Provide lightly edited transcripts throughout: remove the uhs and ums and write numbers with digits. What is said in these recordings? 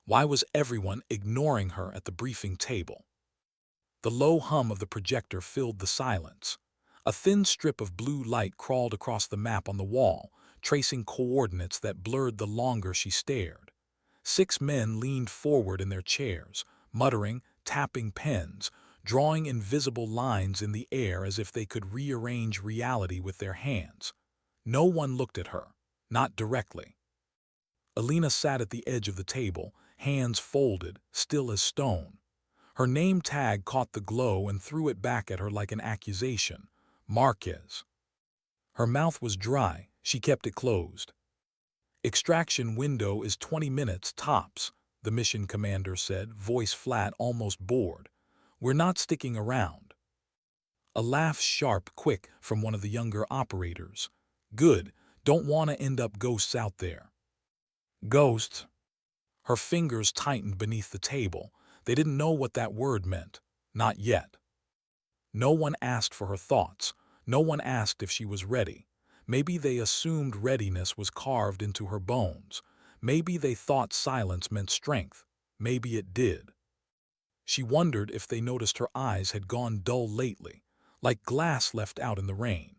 Why was everyone ignoring her at the briefing table? The low hum of the projector filled the silence. A thin strip of blue light crawled across the map on the wall, tracing coordinates that blurred the longer she stared. 6 men leaned forward in their chairs, muttering, tapping pens, drawing invisible lines in the air as if they could rearrange reality with their hands. No one looked at her, not directly. Elena sat at the edge of the table, hands folded, still as stone. Her name tag caught the glow and threw it back at her like an accusation. Marquez. Her mouth was dry, she kept it closed. Extraction window is 20 minutes tops, the mission commander said, voice flat, almost bored. We're not sticking around. A laugh sharp, quick, from one of the younger operators. Good, don't want to end up ghosts out there. Ghosts? Her fingers tightened beneath the table. They didn't know what that word meant. Not yet. No one asked for her thoughts. No one asked if she was ready. Maybe they assumed readiness was carved into her bones. Maybe they thought silence meant strength. Maybe it did. She wondered if they noticed her eyes had gone dull lately, like glass left out in the rain.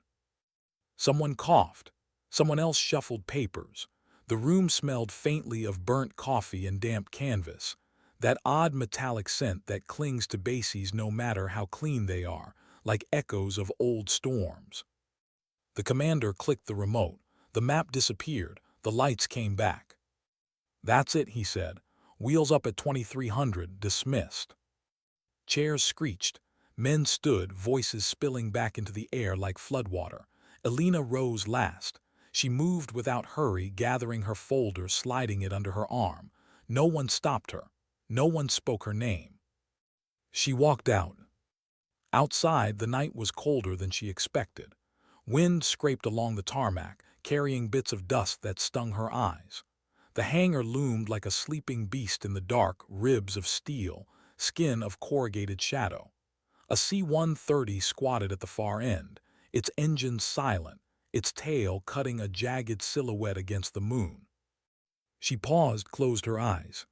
Someone coughed. Someone else shuffled papers. The room smelled faintly of burnt coffee and damp canvas, that odd metallic scent that clings to bases no matter how clean they are, like echoes of old storms. The commander clicked the remote. The map disappeared. The lights came back. That's it, he said. Wheels up at 2300, dismissed. Chairs screeched. Men stood, voices spilling back into the air like floodwater. Elena rose last. She moved without hurry, gathering her folder, sliding it under her arm. No one stopped her. No one spoke her name. She walked out. Outside, the night was colder than she expected. Wind scraped along the tarmac, carrying bits of dust that stung her eyes. The hangar loomed like a sleeping beast in the dark, ribs of steel, skin of corrugated shadow. A C-130 squatted at the far end, its engine silent, its tail cutting a jagged silhouette against the moon. She paused, closed her eyes.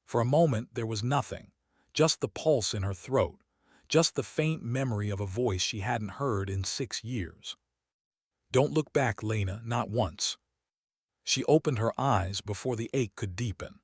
For a moment there was nothing, just the pulse in her throat, just the faint memory of a voice she hadn't heard in 6 years. Don't look back, Lena, not once. She opened her eyes before the ache could deepen.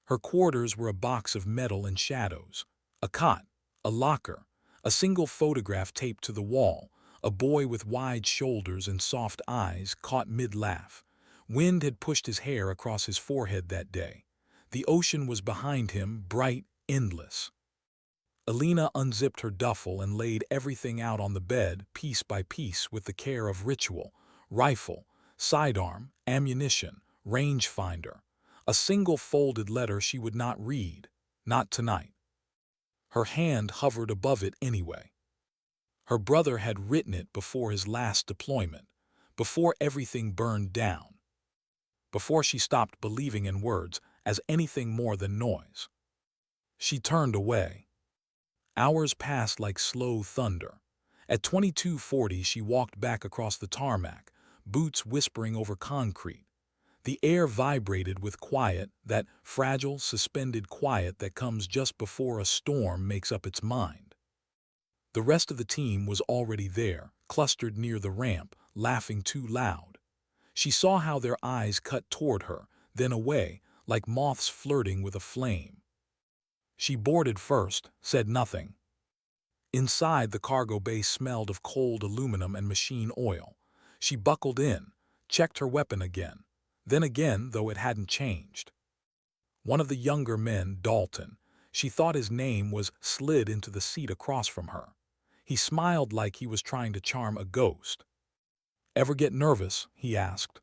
Her quarters were a box of metal and shadows, a cot, a locker, a single photograph taped to the wall, a boy with wide shoulders and soft eyes caught mid-laugh. Wind had pushed his hair across his forehead that day. The ocean was behind him, bright, endless. Elena unzipped her duffel and laid everything out on the bed, piece by piece, with the care of ritual. Rifle, sidearm, ammunition, rangefinder. A single folded letter she would not read, not tonight. Her hand hovered above it anyway. Her brother had written it before his last deployment, before everything burned down, before she stopped believing in words as anything more than noise. She turned away. Hours passed like slow thunder. At 22:40 she walked back across the tarmac, boots whispering over concrete. The air vibrated with quiet, that fragile, suspended quiet that comes just before a storm makes up its mind. The rest of the team was already there, clustered near the ramp, laughing too loud. She saw how their eyes cut toward her, then away, like moths flirting with a flame. She boarded first, said nothing. Inside, the cargo bay smelled of cold aluminum and machine oil. She buckled in, checked her weapon again. Then again, though it hadn't changed. One of the younger men, Dalton, she thought his name, was slid into the seat across from her. He smiled like he was trying to charm a ghost. "Ever get nervous?" he asked.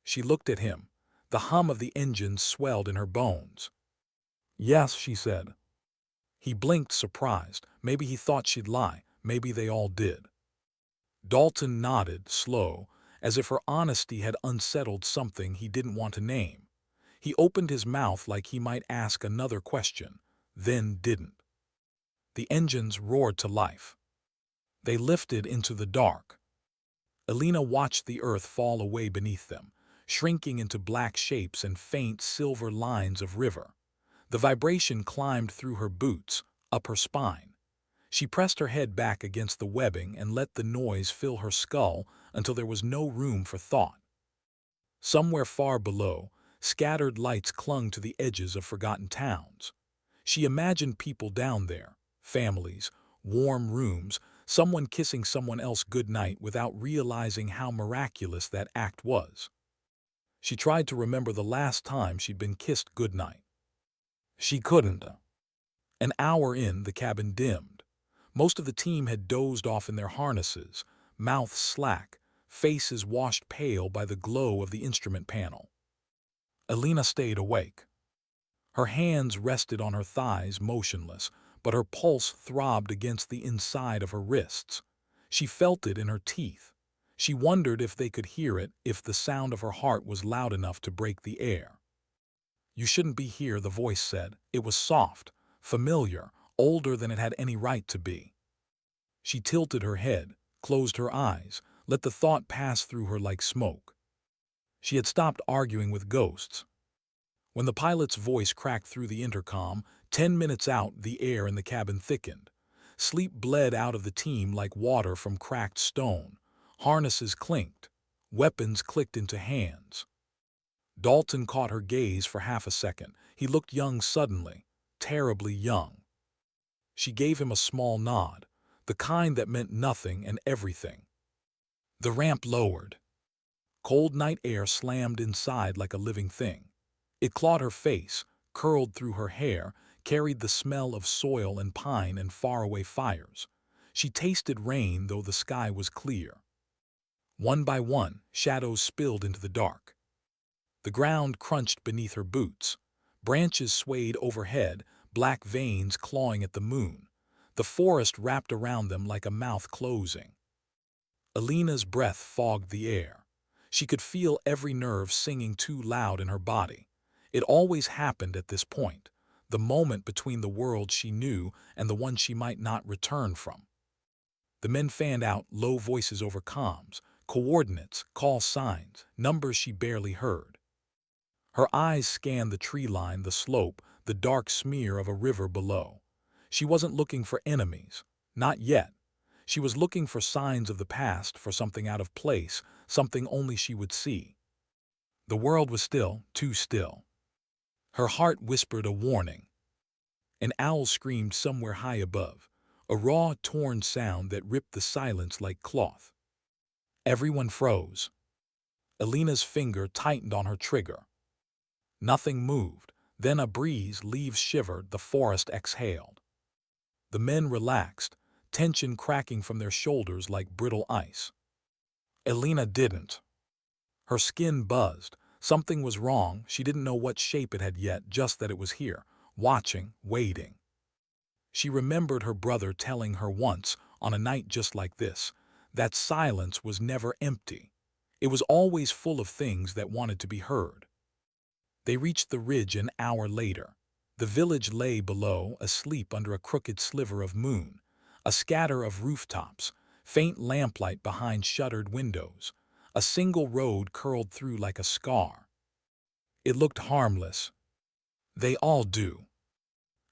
She looked at him. The hum of the engines swelled in her bones. "Yes," she said. He blinked, surprised. Maybe he thought she'd lie. Maybe they all did. Dalton nodded, slow, as if her honesty had unsettled something he didn't want to name. He opened his mouth like he might ask another question, then didn't. The engines roared to life. They lifted into the dark. Elena watched the earth fall away beneath them, shrinking into black shapes and faint silver lines of river. The vibration climbed through her boots, up her spine. She pressed her head back against the webbing and let the noise fill her skull until there was no room for thought. Somewhere far below, scattered lights clung to the edges of forgotten towns. She imagined people down there, families, warm rooms, someone kissing someone else goodnight without realizing how miraculous that act was. She tried to remember the last time she'd been kissed goodnight. She couldn't. An hour in, the cabin dimmed. Most of the team had dozed off in their harnesses, mouths slack, faces washed pale by the glow of the instrument panel. Elena stayed awake. Her hands rested on her thighs, motionless, but her pulse throbbed against the inside of her wrists. She felt it in her teeth. She wondered if they could hear it, if the sound of her heart was loud enough to break the air. "You shouldn't be here," the voice said. It was soft, familiar, older than it had any right to be. She tilted her head, closed her eyes, let the thought pass through her like smoke. She had stopped arguing with ghosts. When the pilot's voice cracked through the intercom, 10 minutes out, the air in the cabin thickened. Sleep bled out of the team like water from cracked stone. Harnesses clinked. Weapons clicked into hands. Dalton caught her gaze for half a second. He looked young suddenly, terribly young. She gave him a small nod, the kind that meant nothing and everything. The ramp lowered. Cold night air slammed inside like a living thing. It clawed her face, curled through her hair, carried the smell of soil and pine and faraway fires. She tasted rain, though the sky was clear. One by one, shadows spilled into the dark. The ground crunched beneath her boots. Branches swayed overhead, black veins clawing at the moon. The forest wrapped around them like a mouth closing. Elena's breath fogged the air. She could feel every nerve singing too loud in her body. It always happened at this point, the moment between the world she knew and the one she might not return from. The men fanned out, low voices over comms, coordinates, call signs, numbers she barely heard. Her eyes scanned the tree line, the slope, the dark smear of a river below. She wasn't looking for enemies, not yet. She was looking for signs of the past, for something out of place, something only she would see. The world was still, too still. Her heart whispered a warning. An owl screamed somewhere high above, a raw, torn sound that ripped the silence like cloth. Everyone froze. Elena's finger tightened on her trigger. Nothing moved. Then a breeze, leaves shivered, the forest exhaled. The men relaxed, tension cracking from their shoulders like brittle ice. Elena didn't. Her skin buzzed. Something was wrong. She didn't know what shape it had yet, just that it was here, watching, waiting. She remembered her brother telling her once, on a night just like this, that silence was never empty. It was always full of things that wanted to be heard. They reached the ridge an hour later. The village lay below, asleep under a crooked sliver of moon, a scatter of rooftops, faint lamplight behind shuttered windows. A single road curled through like a scar. It looked harmless. They all do.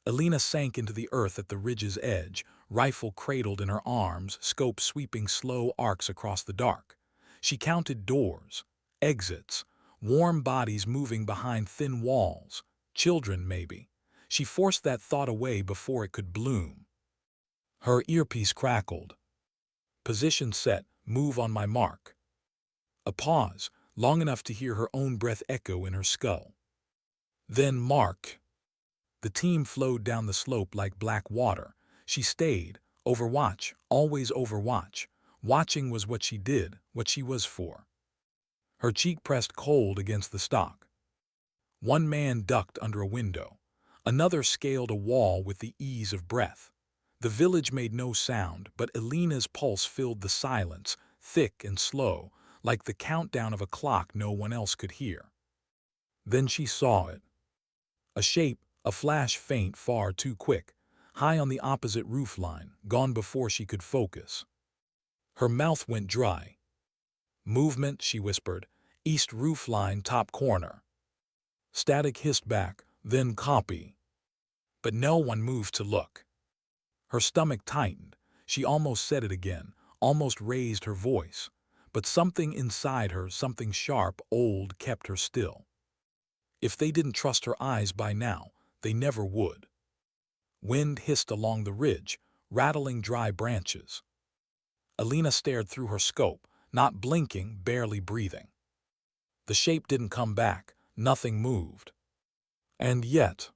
Elena sank into the earth at the ridge's edge, rifle cradled in her arms, scope sweeping slow arcs across the dark. She counted doors, exits, warm bodies moving behind thin walls. Children, maybe. She forced that thought away before it could bloom. Her earpiece crackled. Position set, move on my mark. A pause, long enough to hear her own breath echo in her skull. Then mark. The team flowed down the slope like black water. She stayed, overwatch, always overwatch. Watching was what she did, what she was for. Her cheek pressed cold against the stock. One man ducked under a window. Another scaled a wall with the ease of breath. The village made no sound, but Elena's pulse filled the silence, thick and slow, like the countdown of a clock no one else could hear. Then she saw it. A shape, a flash faint, far too quick, high on the opposite roof line, gone before she could focus. Her mouth went dry. Movement, she whispered, East roof line top corner. Static hissed back, then copy. But no one moved to look. Her stomach tightened. She almost said it again, almost raised her voice. But something inside her, something sharp, old, kept her still. If they didn't trust her eyes by now, they never would. Wind hissed along the ridge, rattling dry branches. Elena stared through her scope, not blinking, barely breathing. The shape didn't come back, nothing moved. And yet,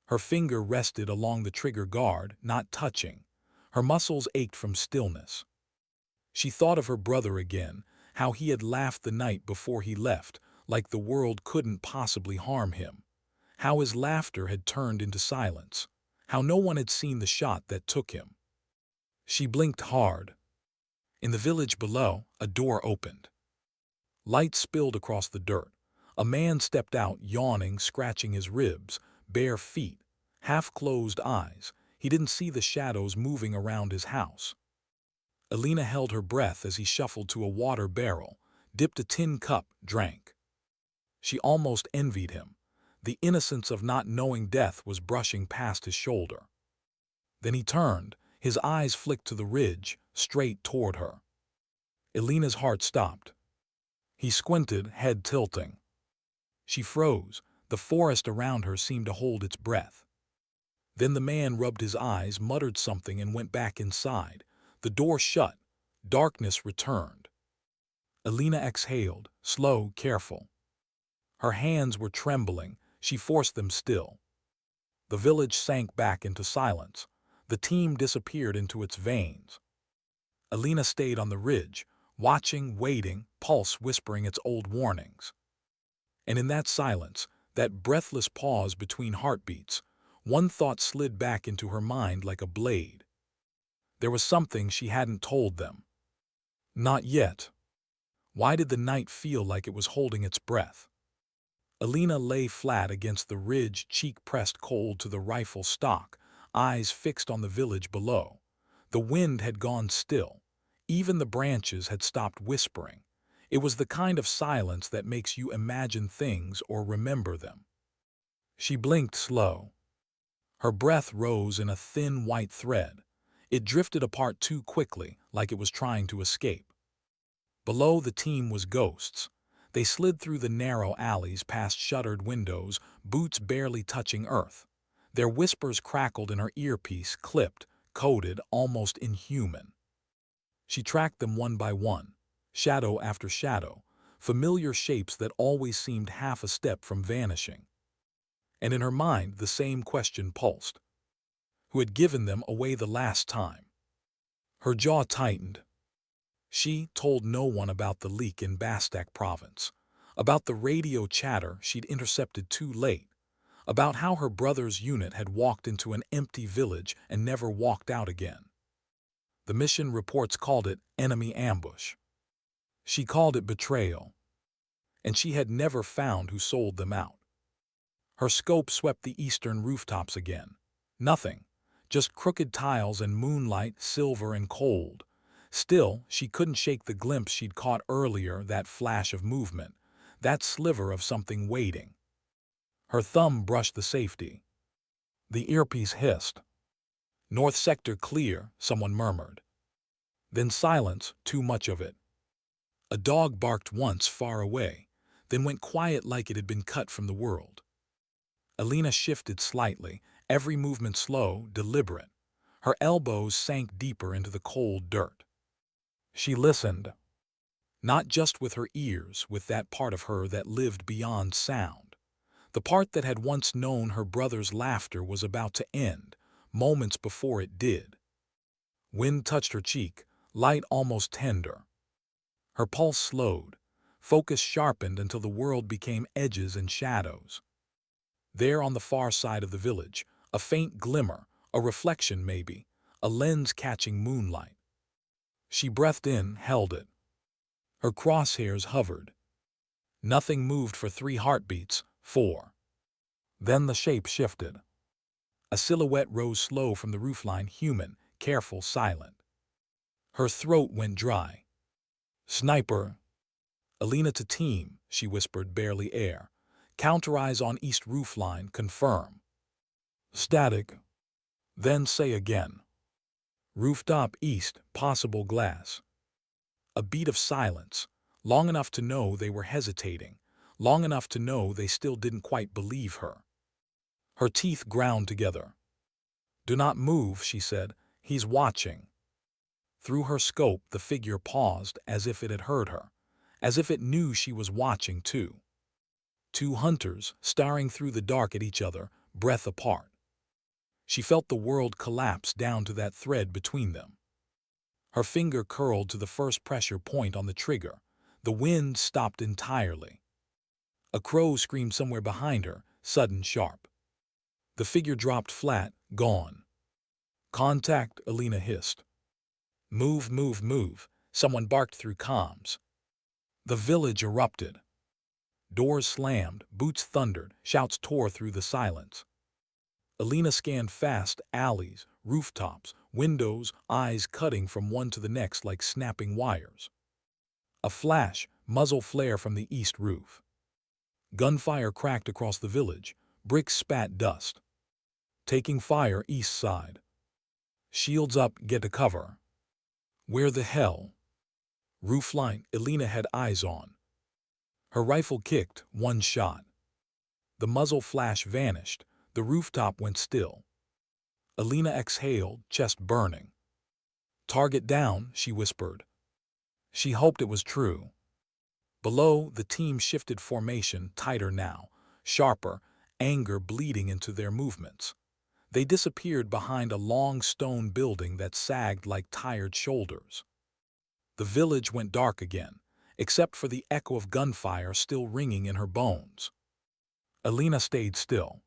her finger rested along the trigger guard, not touching. Her muscles ached from stillness. She thought of her brother again, how he had laughed the night before he left, like the world couldn't possibly harm him. How his laughter had turned into silence. How no one had seen the shot that took him. She blinked hard. In the village below, a door opened. Light spilled across the dirt. A man stepped out, yawning, scratching his ribs, bare feet, half-closed eyes. He didn't see the shadows moving around his house. Elena held her breath as he shuffled to a water barrel, dipped a tin cup, drank. She almost envied him. The innocence of not knowing death was brushing past his shoulder. Then he turned, his eyes flicked to the ridge, straight toward her. Elena's heart stopped. He squinted, head tilting. She froze. The forest around her seemed to hold its breath. Then the man rubbed his eyes, muttered something, and went back inside. The door shut. Darkness returned. Elena exhaled, slow, careful. Her hands were trembling. She forced them still. The village sank back into silence. The team disappeared into its veins. Elena stayed on the ridge, watching, waiting, pulse whispering its old warnings. And in that silence, that breathless pause between heartbeats, one thought slid back into her mind like a blade. There was something she hadn't told them. Not yet. Why did the night feel like it was holding its breath? Elena lay flat against the ridge, cheek pressed cold to the rifle stock, eyes fixed on the village below. The wind had gone still. Even the branches had stopped whispering. It was the kind of silence that makes you imagine things or remember them. She blinked slow. Her breath rose in a thin white thread. It drifted apart too quickly, like it was trying to escape. Below, the team was ghosts. They slid through the narrow alleys past shuttered windows, boots barely touching earth. Their whispers crackled in her earpiece, clipped, coded, almost inhuman. She tracked them one by one, shadow after shadow, familiar shapes that always seemed half a step from vanishing. And in her mind, the same question pulsed. Who had given them away the last time? Her jaw tightened. She told no one about the leak in Bastak province, about the radio chatter she'd intercepted too late, about how her brother's unit had walked into an empty village and never walked out again. The mission reports called it enemy ambush. She called it betrayal. And she had never found who sold them out. Her scope swept the eastern rooftops again. Nothing. Just crooked tiles and moonlight, silver and cold. Still, she couldn't shake the glimpse she'd caught earlier, that flash of movement, that sliver of something waiting. Her thumb brushed the safety. The earpiece hissed. North sector clear, someone murmured. Then silence, too much of it. A dog barked once far away, then went quiet like it had been cut from the world. Elena shifted slightly, every movement slow, deliberate. Her elbows sank deeper into the cold dirt. She listened. Not just with her ears, with that part of her that lived beyond sound. The part that had once known her brother's laughter was about to end, moments before it did. Wind touched her cheek, light almost tender. Her pulse slowed, focus sharpened until the world became edges and shadows. There on the far side of the village, a faint glimmer, a reflection maybe, a lens catching moonlight. She breathed in, held it. Her crosshairs hovered. Nothing moved for 3 heartbeats, 4. Then the shape shifted. A silhouette rose slow from the roofline, human, careful, silent. Her throat went dry. Sniper. Elena to team, she whispered, barely air. Counter eyes on east roofline, confirm. Static. Then say again. Rooftop east, possible glass. A beat of silence, long enough to know they were hesitating, long enough to know they still didn't quite believe her. Her teeth ground together. Do not move, she said. He's watching. Through her scope, the figure paused as if it had heard her, as if it knew she was watching too. Two hunters, staring through the dark at each other, breath apart. She felt the world collapse down to that thread between them. Her finger curled to the first pressure point on the trigger. The wind stopped entirely. A crow screamed somewhere behind her, sudden, sharp. The figure dropped flat, gone. Contact, Elena hissed. Move, move, move, someone barked through comms. The village erupted. Doors slammed, boots thundered, shouts tore through the silence. Elena scanned fast, alleys, rooftops, windows, eyes cutting from one to the next like snapping wires. A flash, muzzle flare from the east roof. Gunfire cracked across the village, bricks spat dust. Taking fire east side. Shields up, get to cover. Where the hell? Roofline, Elena had eyes on. Her rifle kicked, one shot. The muzzle flash vanished, the rooftop went still. Elena exhaled, chest burning. Target down, she whispered. She hoped it was true. Below, the team shifted formation, tighter now, sharper, anger bleeding into their movements. They disappeared behind a long stone building that sagged like tired shoulders. The village went dark again, except for the echo of gunfire still ringing in her bones. Elena stayed still.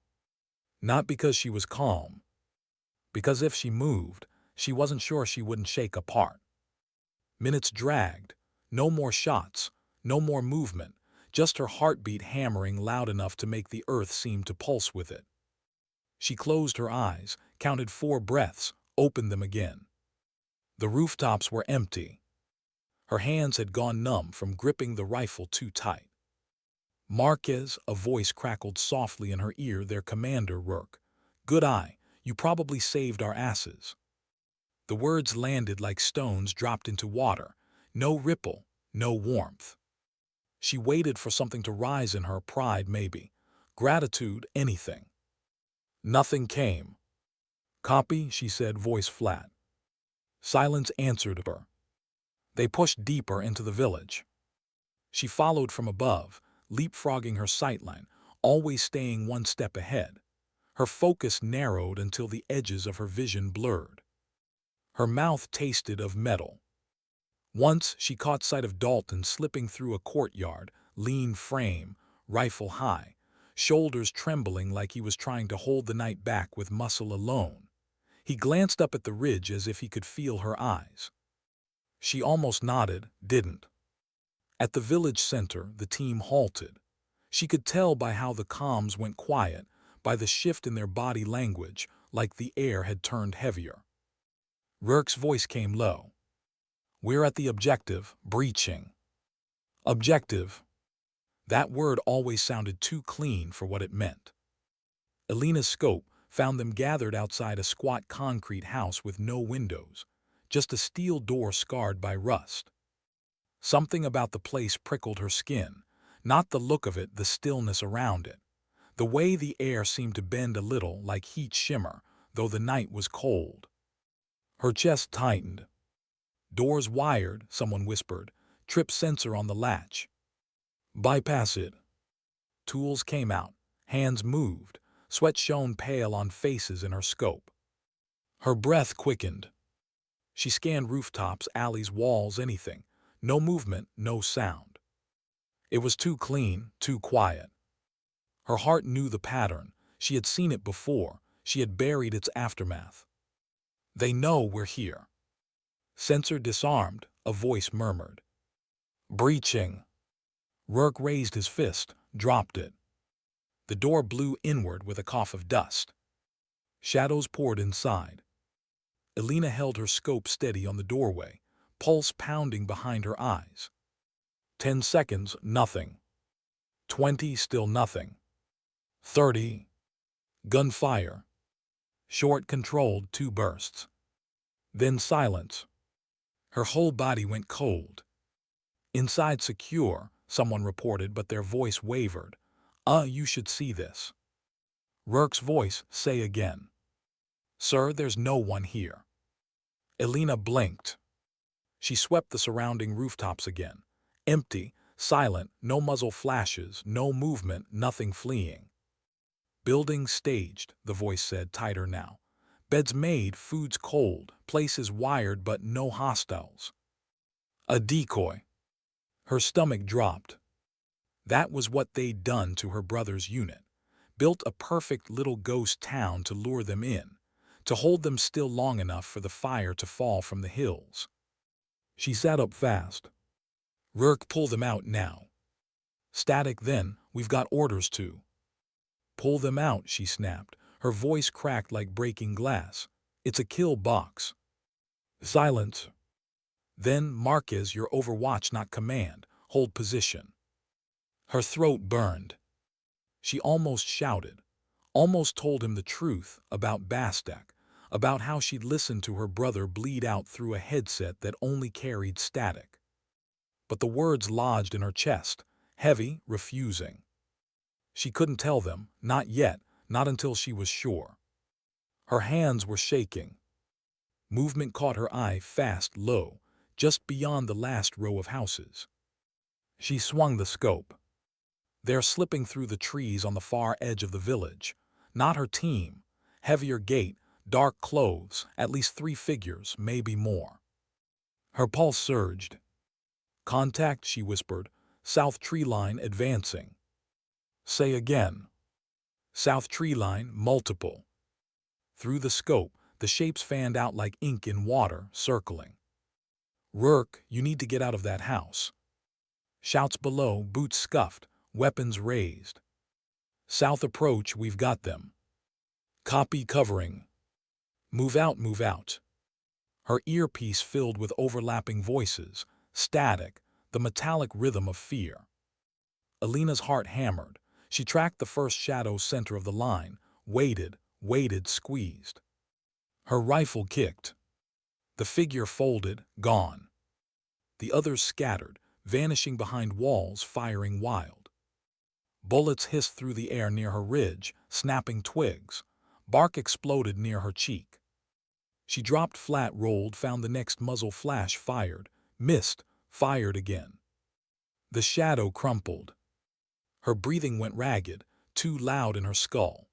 Not because she was calm. Because if she moved, she wasn't sure she wouldn't shake apart. Minutes dragged. No more shots, no more movement, just her heartbeat hammering loud enough to make the earth seem to pulse with it. She closed her eyes, counted 4 breaths, opened them again. The rooftops were empty. Her hands had gone numb from gripping the rifle too tight. Marquez, a voice crackled softly in her ear, their commander, Rourke. Good eye, you probably saved our asses. The words landed like stones dropped into water. No ripple, no warmth. She waited for something to rise in her, pride maybe, gratitude, anything. Nothing came. Copy, she said, voice flat. Silence answered her. They pushed deeper into the village. She followed from above, leapfrogging her sightline, always staying one step ahead. Her focus narrowed until the edges of her vision blurred. Her mouth tasted of metal. Once she caught sight of Dalton slipping through a courtyard, lean frame, rifle high, shoulders trembling like he was trying to hold the night back with muscle alone. He glanced up at the ridge as if he could feel her eyes. She almost nodded, didn't. At the village center, the team halted. She could tell by how the comms went quiet, by the shift in their body language, like the air had turned heavier. Rourke's voice came low. We're at the objective, breaching. Objective. That word always sounded too clean for what it meant. Elena's scope found them gathered outside a squat concrete house with no windows, just a steel door scarred by rust. Something about the place prickled her skin, not the look of it, the stillness around it. The way the air seemed to bend a little like heat shimmer, though the night was cold. Her chest tightened. Doors wired, someone whispered. Trip sensor on the latch. Bypass it. Tools came out. Hands moved. Sweat shone pale on faces in her scope. Her breath quickened. She scanned rooftops, alleys, walls, anything. No movement, no sound. It was too clean, too quiet. Her heart knew the pattern. She had seen it before. She had buried its aftermath. They know we're here. Sensor disarmed, a voice murmured. Breaching. Rourke raised his fist, dropped it. The door blew inward with a cough of dust. Shadows poured inside. Elena held her scope steady on the doorway, pulse pounding behind her eyes. 10 seconds, nothing. 20, still nothing. 30. Gunfire. Short, controlled, 2 bursts. Then silence. Her whole body went cold. Inside secure, someone reported, but their voice wavered. You should see this. Rourke's voice, say again. Sir, there's no one here. Elena blinked. She swept the surrounding rooftops again. Empty, silent, no muzzle flashes, no movement, nothing fleeing. Building staged, the voice said, tighter now. Beds made, foods cold, places wired, but no hostiles. A decoy. Her stomach dropped. That was what they'd done to her brother's unit. Built a perfect little ghost town to lure them in, to hold them still long enough for the fire to fall from the hills. She sat up fast. Rourke, pull them out now. Static then, we've got orders to. Pull them out, she snapped. Her voice cracked like breaking glass. It's a kill box. Silence. Then, Marquez, your overwatch, not command. Hold position. Her throat burned. She almost shouted, almost told him the truth about Bastek, about how she'd listened to her brother bleed out through a headset that only carried static. But the words lodged in her chest, heavy, refusing. She couldn't tell them, not yet, not until she was sure. Her hands were shaking. Movement caught her eye, fast, low, just beyond the last row of houses. She swung the scope. They're slipping through the trees on the far edge of the village. Not her team. Heavier gait, dark clothes, at least 3 figures, maybe more. Her pulse surged. Contact, she whispered. South tree line advancing. Say again. South tree line, multiple. Through the scope, the shapes fanned out like ink in water, circling. Rourke, you need to get out of that house. Shouts below, boots scuffed, weapons raised. South approach, we've got them. Copy, covering. Move out, move out. Her earpiece filled with overlapping voices, static, the metallic rhythm of fear. Elena's heart hammered. She tracked the first shadow center of the line, waited, squeezed. Her rifle kicked. The figure folded, gone. The others scattered, vanishing behind walls, firing wild. Bullets hissed through the air near her ridge, snapping twigs. Bark exploded near her cheek. She dropped flat, rolled, found the next muzzle flash, fired, missed, fired again. The shadow crumpled. Her breathing went ragged, too loud in her skull.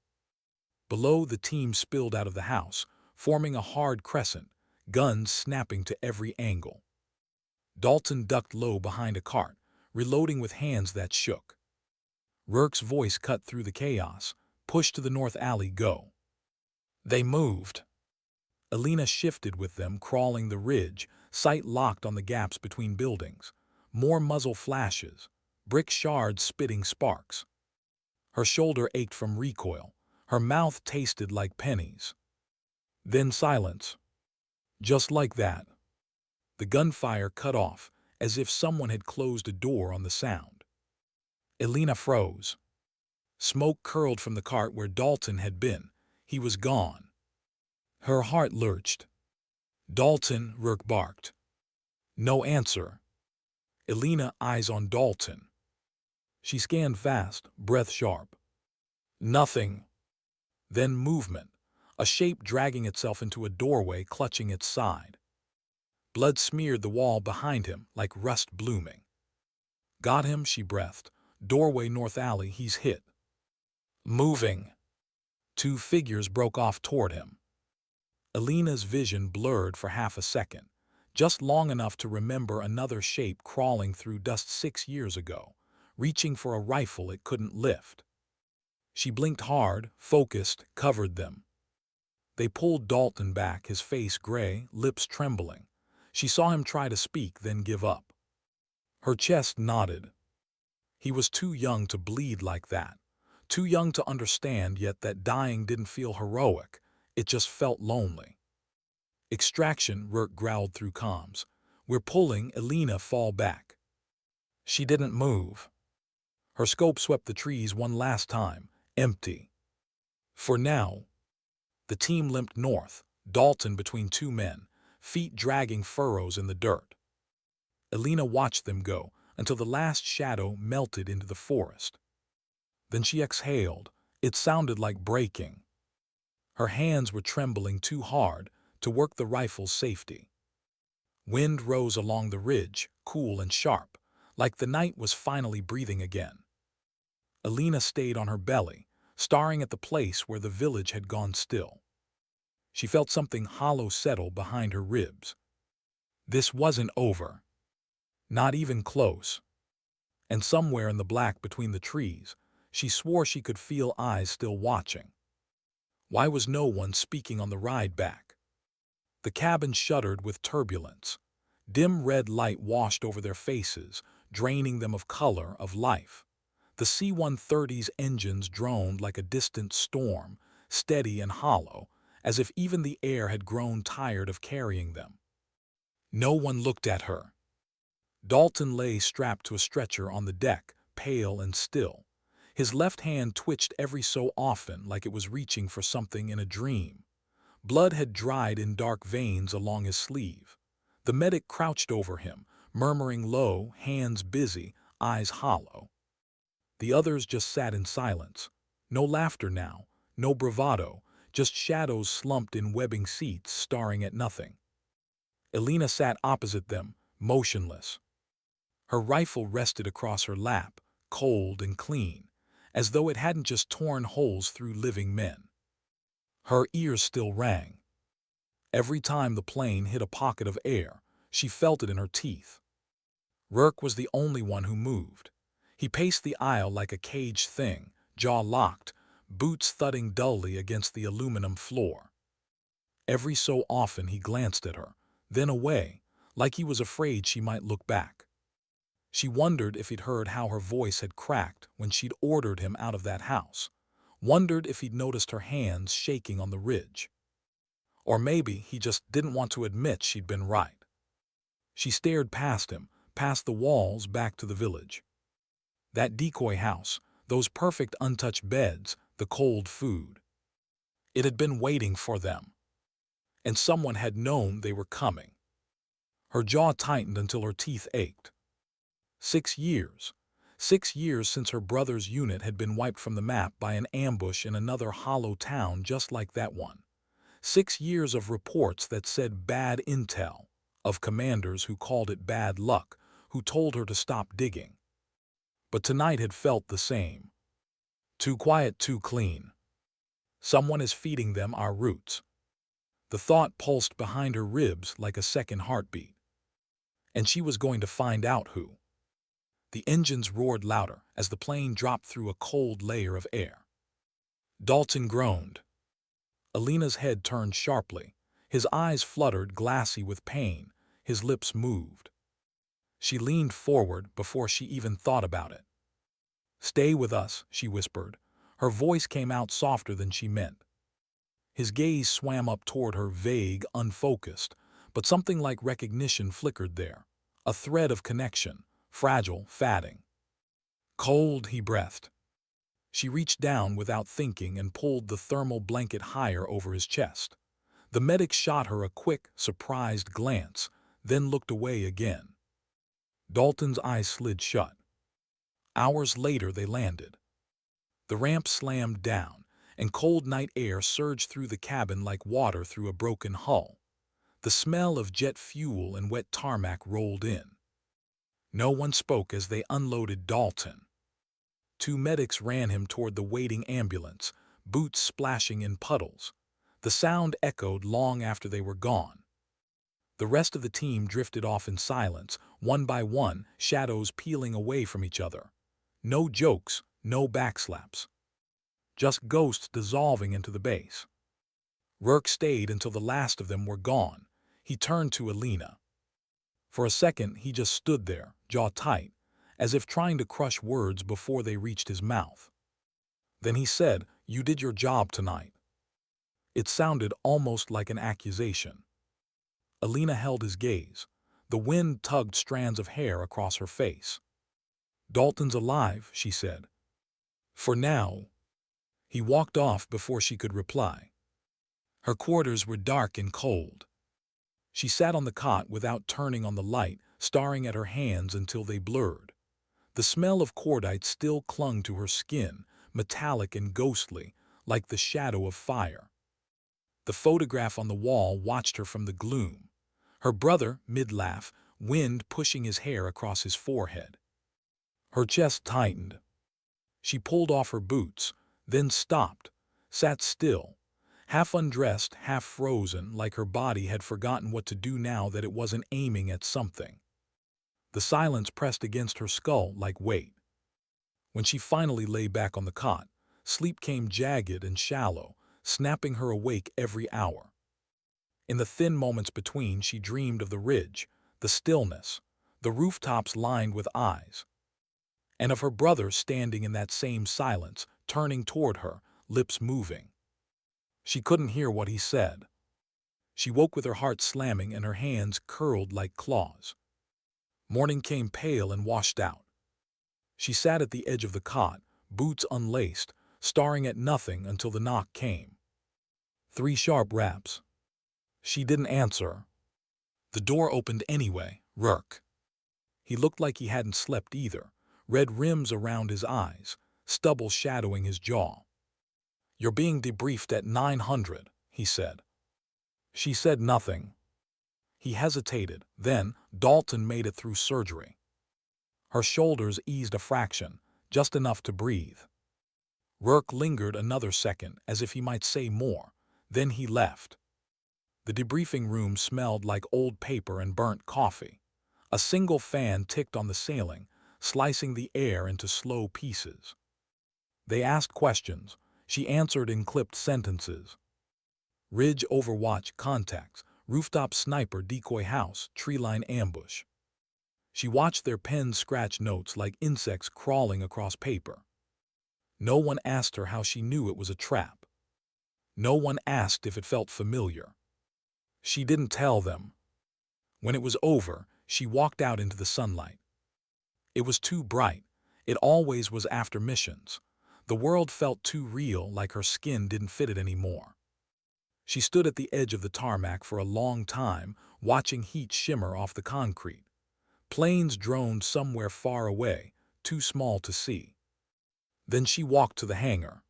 Below, the team spilled out of the house, forming a hard crescent, guns snapping to every angle. Dalton ducked low behind a cart, reloading with hands that shook. Rourke's voice cut through the chaos. Push to the north alley, go. They moved. Elena shifted with them, crawling the ridge, sight locked on the gaps between buildings. More muzzle flashes, brick shards spitting sparks. Her shoulder ached from recoil. Her mouth tasted like pennies. Then silence. Just like that. The gunfire cut off, as if someone had closed a door on the sound. Elena froze. Smoke curled from the cart where Dalton had been. He was gone. Her heart lurched. Dalton, Rourke barked. No answer. Elena, eyes on Dalton. She scanned fast, breath sharp. Nothing. Then movement, a shape dragging itself into a doorway, clutching its side. Blood smeared the wall behind him like rust blooming. Got him, she breathed. Doorway, north alley, he's hit. Moving. 2 figures broke off toward him. Elena's vision blurred for half a second, just long enough to remember another shape crawling through dust 6 years ago, reaching for a rifle it couldn't lift. She blinked hard, focused, covered them. They pulled Dalton back, his face gray, lips trembling. She saw him try to speak, then give up. Her chest knotted. He was too young to bleed like that. Too young to understand, yet that dying didn't feel heroic. It just felt lonely. Extraction, Rourke growled through comms. We're pulling, Elena, fall back. She didn't move. Her scope swept the trees one last time, empty. For now, the team limped north, Dalton between two men, feet dragging furrows in the dirt. Elena watched them go until the last shadow melted into the forest. Then she exhaled. It sounded like breaking. Her hands were trembling too hard to work the rifle's safety. Wind rose along the ridge, cool and sharp, like the night was finally breathing again. Elena stayed on her belly, staring at the place where the village had gone still. She felt something hollow settle behind her ribs. This wasn't over. Not even close. And somewhere in the black between the trees, she swore she could feel eyes still watching. Why was no one speaking on the ride back? The cabin shuddered with turbulence. Dim red light washed over their faces, draining them of color, of life. The C-130's engines droned like a distant storm, steady and hollow, as if even the air had grown tired of carrying them. No one looked at her. Dalton lay strapped to a stretcher on the deck, pale and still. His left hand twitched every so often like it was reaching for something in a dream. Blood had dried in dark veins along his sleeve. The medic crouched over him, murmuring low, hands busy, eyes hollow. The others just sat in silence. No laughter now, no bravado, just shadows slumped in webbing seats, staring at nothing. Elena sat opposite them, motionless. Her rifle rested across her lap, cold and clean, as though it hadn't just torn holes through living men. Her ears still rang. Every time the plane hit a pocket of air, she felt it in her teeth. Rourke was the only one who moved. He paced the aisle like a caged thing, jaw locked, boots thudding dully against the aluminum floor. Every so often he glanced at her, then away, like he was afraid she might look back. She wondered if he'd heard how her voice had cracked when she'd ordered him out of that house, wondered if he'd noticed her hands shaking on the ridge. Or maybe he just didn't want to admit she'd been right. She stared past him, past the walls, back to the village. That decoy house, those perfect untouched beds, the cold food. It had been waiting for them. And someone had known they were coming. Her jaw tightened until her teeth ached. 6 years. 6 years since her brother's unit had been wiped from the map by an ambush in another hollow town just like that one. 6 years of reports that said bad intel, of commanders who called it bad luck, who told her to stop digging. But tonight had felt the same. Too quiet, too clean. Someone is feeding them our roots. The thought pulsed behind her ribs like a second heartbeat. And she was going to find out who. The engines roared louder as the plane dropped through a cold layer of air. Dalton groaned. Elena's head turned sharply. His eyes fluttered, glassy with pain. His lips moved. She leaned forward before she even thought about it. "Stay with us," she whispered. Her voice came out softer than she meant. His gaze swam up toward her, vague, unfocused, but something like recognition flickered there. A thread of connection, fragile, fading. "Cold," he breathed. She reached down without thinking and pulled the thermal blanket higher over his chest. The medic shot her a quick, surprised glance, then looked away again. Dalton's eyes slid shut. Hours later they landed. The ramp slammed down, and cold night air surged through the cabin like water through a broken hull. The smell of jet fuel and wet tarmac rolled in. No one spoke as they unloaded Dalton. 2 medics ran him toward the waiting ambulance, boots splashing in puddles. The sound echoed long after they were gone. The rest of the team drifted off in silence, one by one, shadows peeling away from each other. No jokes, no backslaps. Just ghosts dissolving into the base. Rourke stayed until the last of them were gone. He turned to Elena. For a second he just stood there, jaw tight, as if trying to crush words before they reached his mouth. Then he said, "You did your job tonight." It sounded almost like an accusation. Elena held his gaze. The wind tugged strands of hair across her face. "Dalton's alive," she said. "For now." He walked off before she could reply. Her quarters were dark and cold. She sat on the cot without turning on the light, staring at her hands until they blurred. The smell of cordite still clung to her skin, metallic and ghostly, like the shadow of fire. The photograph on the wall watched her from the gloom. Her brother, mid-laugh, wind pushing his hair across his forehead. Her chest tightened. She pulled off her boots, then stopped, sat still, half undressed, half frozen, like her body had forgotten what to do now that it wasn't aiming at something. The silence pressed against her skull like weight. When she finally lay back on the cot, sleep came jagged and shallow, snapping her awake every hour. In the thin moments between, she dreamed of the ridge, the stillness, the rooftops lined with eyes, and of her brother standing in that same silence, turning toward her, lips moving. She couldn't hear what he said. She woke with her heart slamming and her hands curled like claws. Morning came pale and washed out. She sat at the edge of the cot, boots unlaced, staring at nothing until the knock came. 3 sharp raps. She didn't answer. The door opened anyway. Rourke. He looked like he hadn't slept either, red rims around his eyes, stubble shadowing his jaw. "You're being debriefed at 900, he said. She said nothing. He hesitated, then Dalton made it through surgery. Her shoulders eased a fraction, just enough to breathe. Rourke lingered another second as if he might say more, then he left. The debriefing room smelled like old paper and burnt coffee. A single fan ticked on the ceiling, slicing the air into slow pieces. They asked questions. She answered in clipped sentences. Ridge overwatch contacts, rooftop sniper decoy house, treeline ambush. She watched their pens scratch notes like insects crawling across paper. No one asked her how she knew it was a trap. No one asked if it felt familiar. She didn't tell them. When it was over, she walked out into the sunlight. It was too bright. It always was after missions. The world felt too real, like her skin didn't fit it anymore. She stood at the edge of the tarmac for a long time, watching heat shimmer off the concrete. Planes droned somewhere far away, too small to see. Then she walked to the hangar.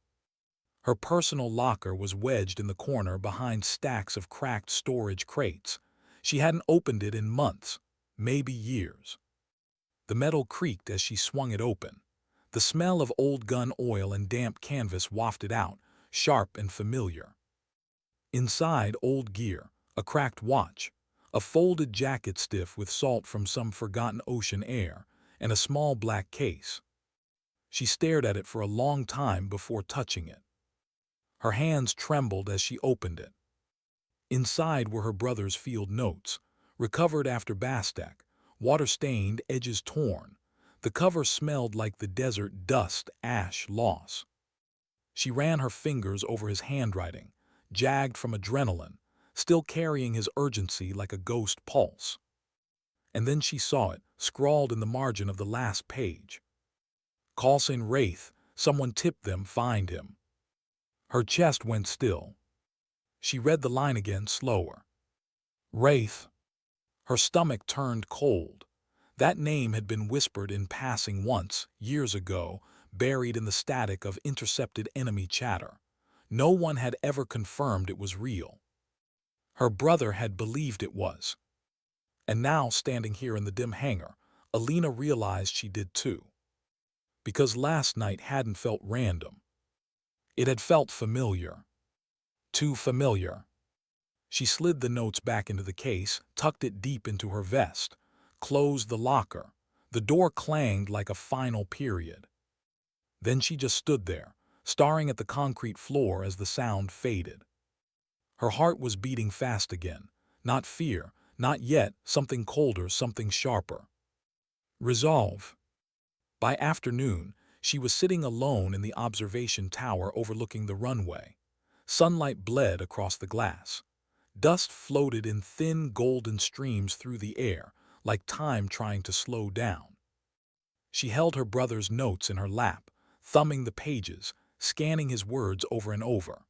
Her personal locker was wedged in the corner behind stacks of cracked storage crates. She hadn't opened it in months, maybe years. The metal creaked as she swung it open. The smell of old gun oil and damp canvas wafted out, sharp and familiar. Inside, old gear, a cracked watch, a folded jacket stiff with salt from some forgotten ocean air, and a small black case. She stared at it for a long time before touching it. Her hands trembled as she opened it. Inside were her brother's field notes, recovered after Bastek, water-stained, edges torn. The cover smelled like the desert dust, ash, loss. She ran her fingers over his handwriting, jagged from adrenaline, still carrying his urgency like a ghost pulse. And then she saw it, scrawled in the margin of the last page. Coulson Wraith, someone tipped them, find him. Her chest went still. She read the line again, slower. Wraith. Her stomach turned cold. That name had been whispered in passing once, years ago, buried in the static of intercepted enemy chatter. No one had ever confirmed it was real. Her brother had believed it was. And now, standing here in the dim hangar, Elena realized she did too. Because last night hadn't felt random. It had felt familiar. Too familiar. She slid the notes back into the case, tucked it deep into her vest, closed the locker. The door clanged like a final period. Then she just stood there, staring at the concrete floor as the sound faded. Her heart was beating fast again. Not fear, not yet, something colder, something sharper. Resolve. By afternoon, she was sitting alone in the observation tower overlooking the runway. Sunlight bled across the glass. Dust floated in thin golden streams through the air, like time trying to slow down. She held her brother's notes in her lap, thumbing the pages, scanning his words over and over.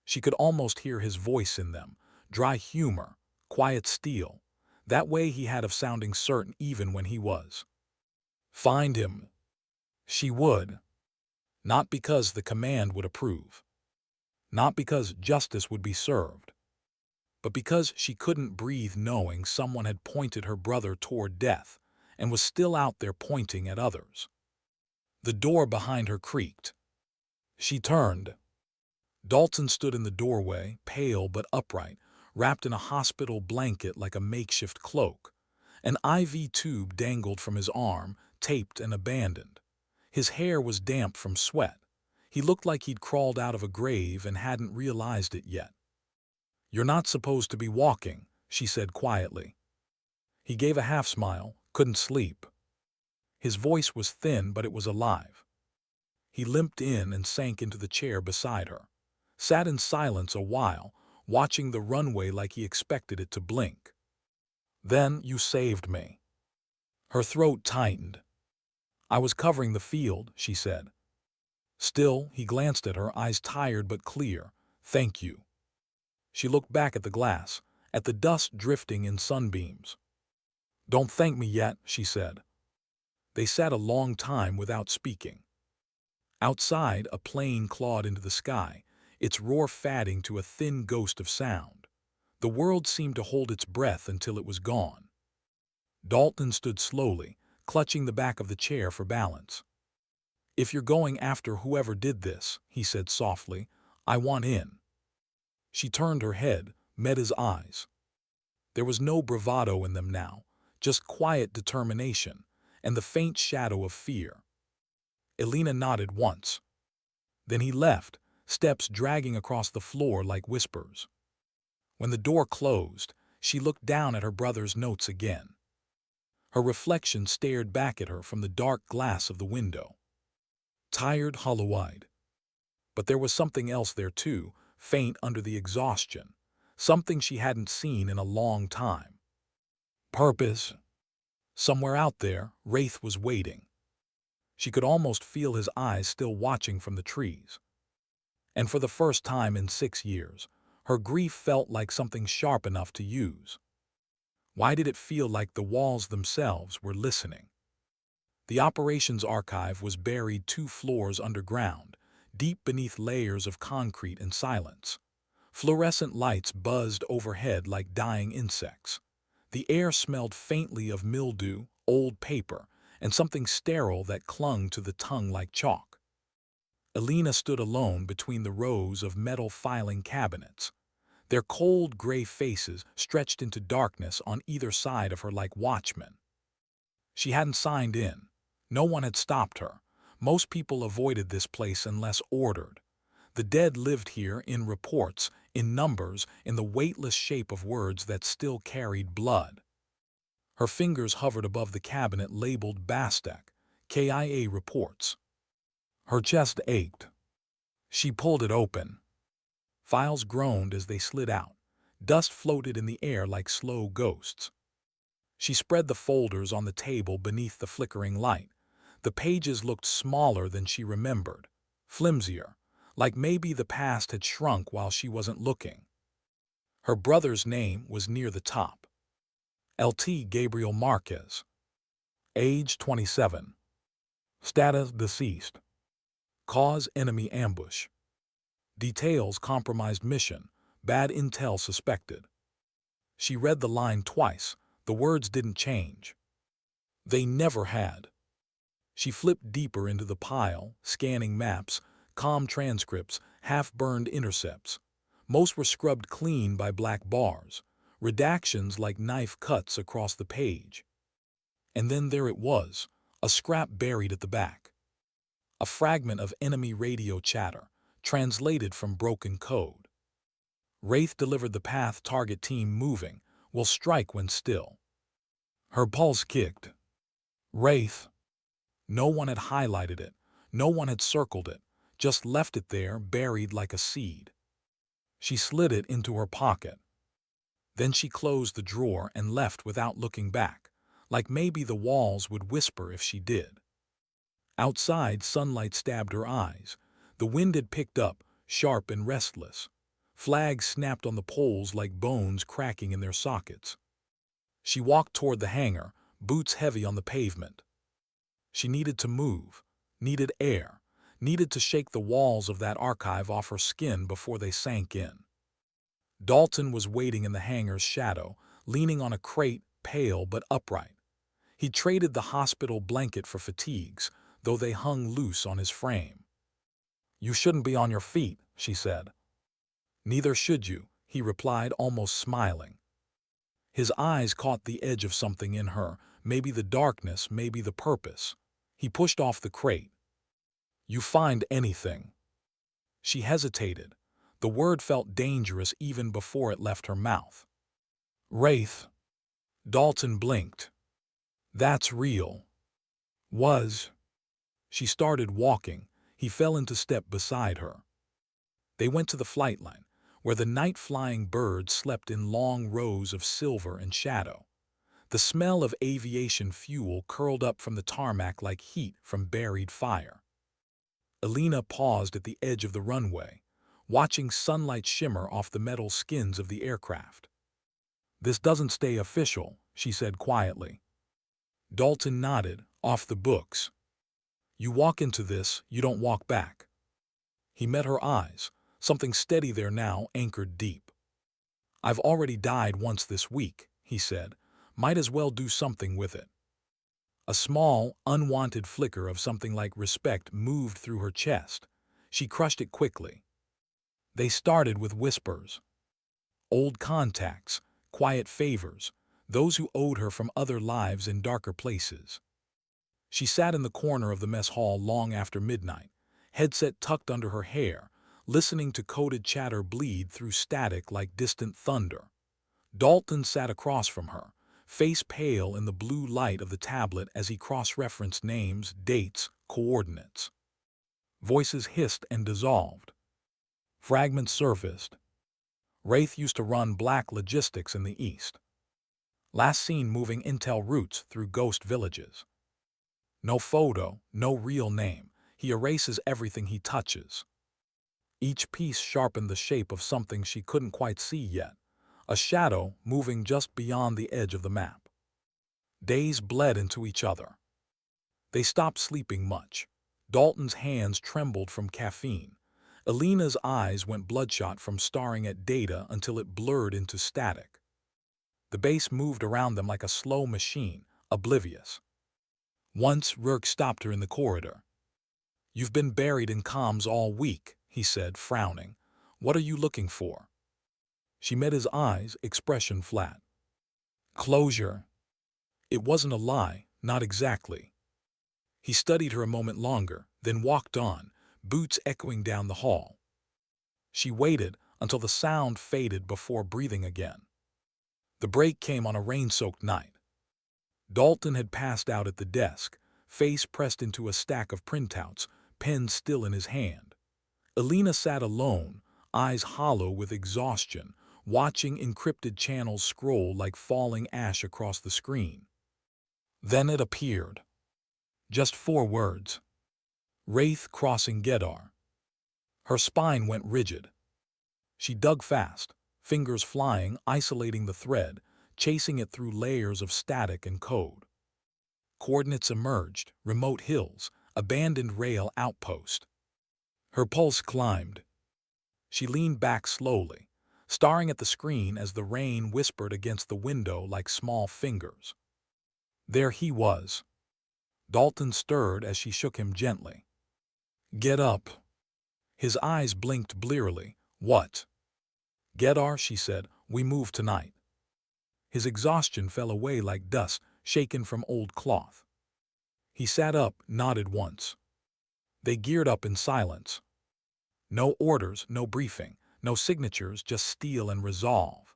She could almost hear his voice in them, dry humor, quiet steel, that way he had of sounding certain even when he was. Find him. She would. Not because the command would approve. Not because justice would be served. But because she couldn't breathe knowing someone had pointed her brother toward death and was still out there pointing at others. The door behind her creaked. She turned. Dalton stood in the doorway, pale but upright, wrapped in a hospital blanket like a makeshift cloak. An IV tube dangled from his arm, taped and abandoned. His hair was damp from sweat. He looked like he'd crawled out of a grave and hadn't realized it yet. "You're not supposed to be walking," she said quietly. He gave a half smile, couldn't sleep. His voice was thin, but it was alive. He limped in and sank into the chair beside her, sat in silence a while, watching the runway like he expected it to blink. "Then you saved me." Her throat tightened. "I was covering the field," she said. Still, he glanced at her, eyes tired but clear. "Thank you." She looked back at the glass, at the dust drifting in sunbeams. "Don't thank me yet," she said. They sat a long time without speaking. Outside, a plane clawed into the sky, its roar fading to a thin ghost of sound. The world seemed to hold its breath until it was gone. Dalton stood slowly, clutching the back of the chair for balance. "If you're going after whoever did this," he said softly, "I want in." She turned her head, met his eyes. There was no bravado in them now, just quiet determination and the faint shadow of fear. Elena nodded once. Then he left, steps dragging across the floor like whispers. When the door closed, she looked down at her brother's notes again. Her reflection stared back at her from the dark glass of the window. Tired, hollow-eyed. But there was something else there too, faint under the exhaustion, something she hadn't seen in a long time. Purpose. Somewhere out there, Wraith was waiting. She could almost feel his eyes still watching from the trees. And for the first time in 6 years, her grief felt like something sharp enough to use. Why did it feel like the walls themselves were listening? The operations archive was buried 2 floors underground, deep beneath layers of concrete and silence. Fluorescent lights buzzed overhead like dying insects. The air smelled faintly of mildew, old paper, and something sterile that clung to the tongue like chalk. Elena stood alone between the rows of metal filing cabinets, their cold gray faces stretched into darkness on either side of her like watchmen. She hadn't signed in. No one had stopped her. Most people avoided this place unless ordered. The dead lived here in reports, in numbers, in the weightless shape of words that still carried blood. Her fingers hovered above the cabinet labeled Bastek, KIA reports. Her chest ached. She pulled it open. Files groaned as they slid out. Dust floated in the air like slow ghosts. She spread the folders on the table beneath the flickering light. The pages looked smaller than she remembered, flimsier, like maybe the past had shrunk while she wasn't looking. Her brother's name was near the top. Lt. Gabriel Marquez. Age 27. Status deceased. Cause enemy ambush. Details compromised mission, bad intel suspected. She read the line twice. The words didn't change. They never had. She flipped deeper into the pile, scanning maps, comm transcripts, half-burned intercepts. Most were scrubbed clean by black bars, redactions like knife cuts across the page. And then there it was, a scrap buried at the back. A fragment of enemy radio chatter, translated from broken code. Wraith delivered the path target team moving, will strike when still. Her pulse kicked. Wraith. No one had highlighted it, no one had circled it, just left it there buried like a seed. She slid it into her pocket. Then she closed the drawer and left without looking back, like maybe the walls would whisper if she did. Outside, sunlight stabbed her eyes. The wind had picked up, sharp and restless. Flags snapped on the poles like bones cracking in their sockets. She walked toward the hangar, boots heavy on the pavement. She needed to move, needed air, needed to shake the walls of that archive off her skin before they sank in. Dalton was waiting in the hangar's shadow, leaning on a crate, pale but upright. He traded the hospital blanket for fatigues, though they hung loose on his frame. "You shouldn't be on your feet," she said. "Neither should you," he replied, almost smiling. His eyes caught the edge of something in her, maybe the darkness, maybe the purpose. He pushed off the crate. "You find anything?" She hesitated. The word felt dangerous even before it left her mouth. "Wraith." Dalton blinked. "That's real." "Was." She started walking. He fell into step beside her. They went to the flight line, where the night-flying birds slept in long rows of silver and shadow. The smell of aviation fuel curled up from the tarmac like heat from buried fire. Elena paused at the edge of the runway, watching sunlight shimmer off the metal skins of the aircraft. "This doesn't stay official," she said quietly. Dalton nodded, "Off the books. You walk into this, you don't walk back." He met her eyes, something steady there now, anchored deep. "I've already died once this week," he said. "Might as well do something with it." A small, unwanted flicker of something like respect moved through her chest. She crushed it quickly. They started with whispers. Old contacts, quiet favors, those who owed her from other lives in darker places. She sat in the corner of the mess hall long after midnight, headset tucked under her hair, listening to coded chatter bleed through static like distant thunder. Dalton sat across from her, face pale in the blue light of the tablet as he cross-referenced names, dates, coordinates. Voices hissed and dissolved. Fragments surfaced. Wraith used to run Black Logistics in the east. Last seen moving intel routes through ghost villages. No photo, no real name. He erases everything he touches. Each piece sharpened the shape of something she couldn't quite see yet, a shadow moving just beyond the edge of the map. Days bled into each other. They stopped sleeping much. Dalton's hands trembled from caffeine. Elena's eyes went bloodshot from staring at data until it blurred into static. The base moved around them like a slow machine, oblivious. Once, Rourke stopped her in the corridor. "You've been buried in comms all week," he said, frowning. "What are you looking for?" She met his eyes, expression flat. "Closure." It wasn't a lie, not exactly. He studied her a moment longer, then walked on, boots echoing down the hall. She waited until the sound faded before breathing again. The break came on a rain-soaked night. Dalton had passed out at the desk, face pressed into a stack of printouts, pen still in his hand. Elena sat alone, eyes hollow with exhaustion, watching encrypted channels scroll like falling ash across the screen. Then it appeared. Just 4 words. Wraith crossing Gedar. Her spine went rigid. She dug fast, fingers flying, isolating the thread, chasing it through layers of static and code. Coordinates emerged, remote hills, abandoned rail outpost. Her pulse climbed. She leaned back slowly, staring at the screen as the rain whispered against the window like small fingers. There he was. Dalton stirred as she shook him gently. "Get up." His eyes blinked blearily. "What?" "Gedar," she said, "we move tonight." His exhaustion fell away like dust shaken from old cloth. He sat up, nodded once. They geared up in silence. No orders, no briefing, no signatures, just steel and resolve.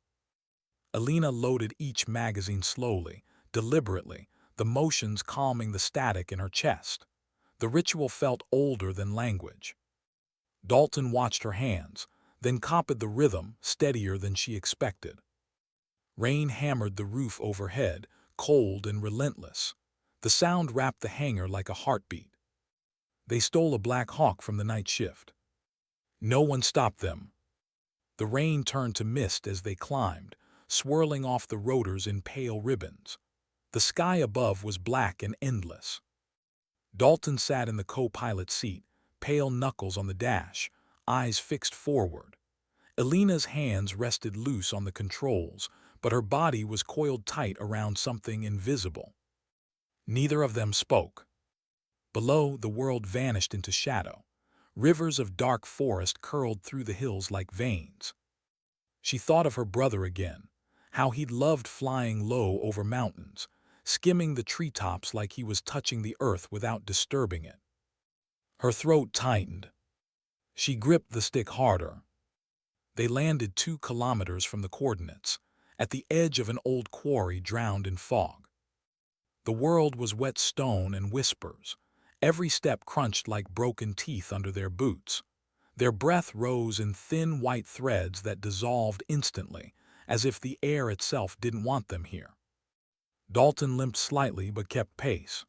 Elena loaded each magazine slowly, deliberately, the motions calming the static in her chest. The ritual felt older than language. Dalton watched her hands, then copied the rhythm, steadier than she expected. Rain hammered the roof overhead, cold and relentless. The sound wrapped the hangar like a heartbeat. They stole a Black Hawk from the night shift. No one stopped them. The rain turned to mist as they climbed, swirling off the rotors in pale ribbons. The sky above was black and endless. Dalton sat in the co-pilot seat, pale knuckles on the dash, eyes fixed forward. Elena's hands rested loose on the controls, but her body was coiled tight around something invisible. Neither of them spoke. Below, the world vanished into shadow. Rivers of dark forest curled through the hills like veins. She thought of her brother again, how he'd loved flying low over mountains, skimming the treetops like he was touching the earth without disturbing it. Her throat tightened. She gripped the stick harder. They landed 2 kilometers from the coordinates, at the edge of an old quarry drowned in fog. The world was wet stone and whispers. Every step crunched like broken teeth under their boots. Their breath rose in thin white threads that dissolved instantly, as if the air itself didn't want them here. Dalton limped slightly but kept pace.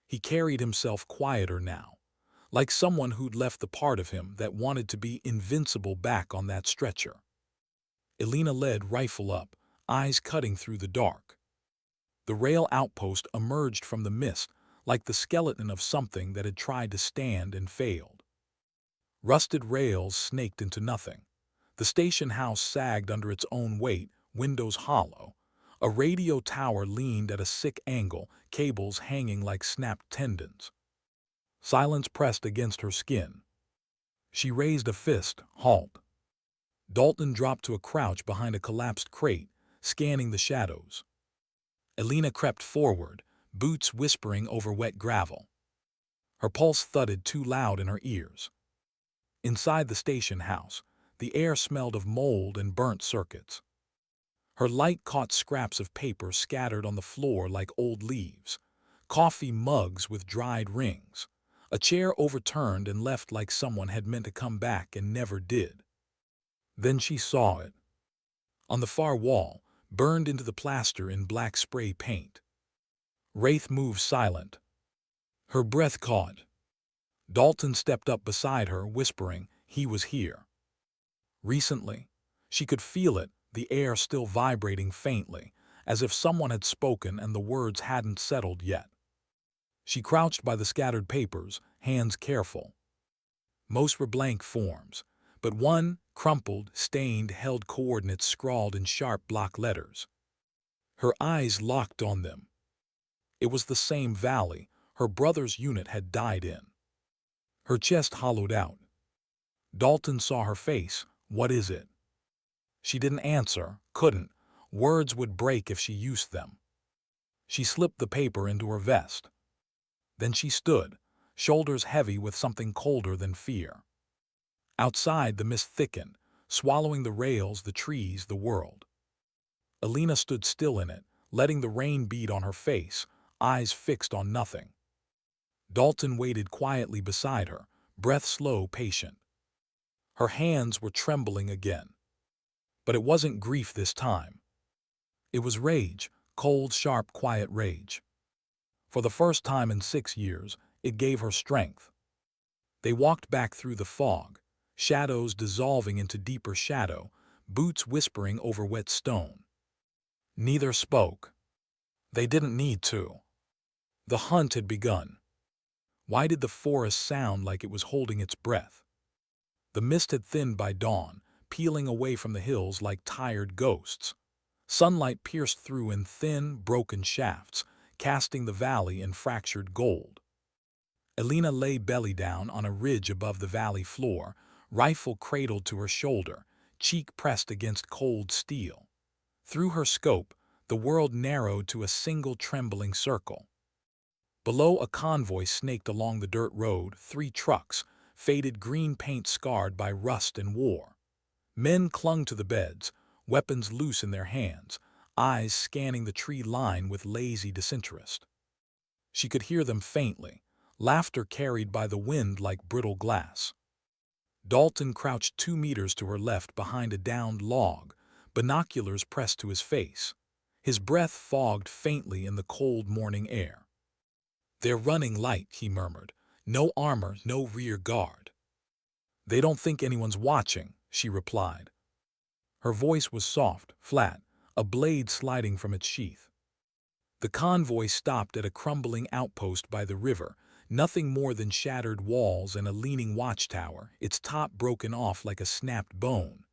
He carried himself quieter now, like someone who'd left the part of him that wanted to be invincible back on that stretcher. Elena led, rifle up, eyes cutting through the dark. The rail outpost emerged from the mist like the skeleton of something that had tried to stand and failed. Rusted rails snaked into nothing. The station house sagged under its own weight, windows hollow. A radio tower leaned at a sick angle, cables hanging like snapped tendons. Silence pressed against her skin. She raised a fist, halt. Dalton dropped to a crouch behind a collapsed crate, scanning the shadows. Elena crept forward, boots whispering over wet gravel. Her pulse thudded too loud in her ears. Inside the station house, the air smelled of mold and burnt circuits. Her light caught scraps of paper scattered on the floor like old leaves, coffee mugs with dried rings, a chair overturned and left like someone had meant to come back and never did. Then she saw it. On the far wall, burned into the plaster in black spray paint. Wraith moved silent. Her breath caught. Dalton stepped up beside her, whispering, he was here. Recently. She could feel it, the air still vibrating faintly, as if someone had spoken and the words hadn't settled yet. She crouched by the scattered papers, hands careful. Most were blank forms, but one, crumpled, stained, held coordinates scrawled in sharp block letters. Her eyes locked on them. It was the same valley her brother's unit had died in. Her chest hollowed out. Dalton saw her face. What is it? She didn't answer, couldn't. Words would break if she used them. She slipped the paper into her vest. Then she stood, shoulders heavy with something colder than fear. Outside, the mist thickened, swallowing the rails, the trees, the world. Elena stood still in it, letting the rain beat on her face, eyes fixed on nothing. Dalton waited quietly beside her, breath slow, patient. Her hands were trembling again. But it wasn't grief this time. It was rage, cold, sharp, quiet rage. For the first time in 6 years, it gave her strength. They walked back through the fog, shadows dissolving into deeper shadow, boots whispering over wet stone. Neither spoke. They didn't need to. The hunt had begun. Why did the forest sound like it was holding its breath? The mist had thinned by dawn, peeling away from the hills like tired ghosts. Sunlight pierced through in thin, broken shafts, casting the valley in fractured gold. Elena lay belly down on a ridge above the valley floor, rifle cradled to her shoulder, cheek pressed against cold steel. Through her scope, the world narrowed to a single trembling circle. Below, a convoy snaked along the dirt road, 3 trucks, faded green paint scarred by rust and war. Men clung to the beds, weapons loose in their hands, eyes scanning the tree line with lazy disinterest. She could hear them faintly, laughter carried by the wind like brittle glass. Dalton crouched 2 meters to her left behind a downed log, binoculars pressed to his face. His breath fogged faintly in the cold morning air. "They're running light," he murmured. "No armor, no rear guard." "They don't think anyone's watching," she replied. Her voice was soft, flat, a blade sliding from its sheath. The convoy stopped at a crumbling outpost by the river, nothing more than shattered walls and a leaning watchtower, its top broken off like a snapped bone.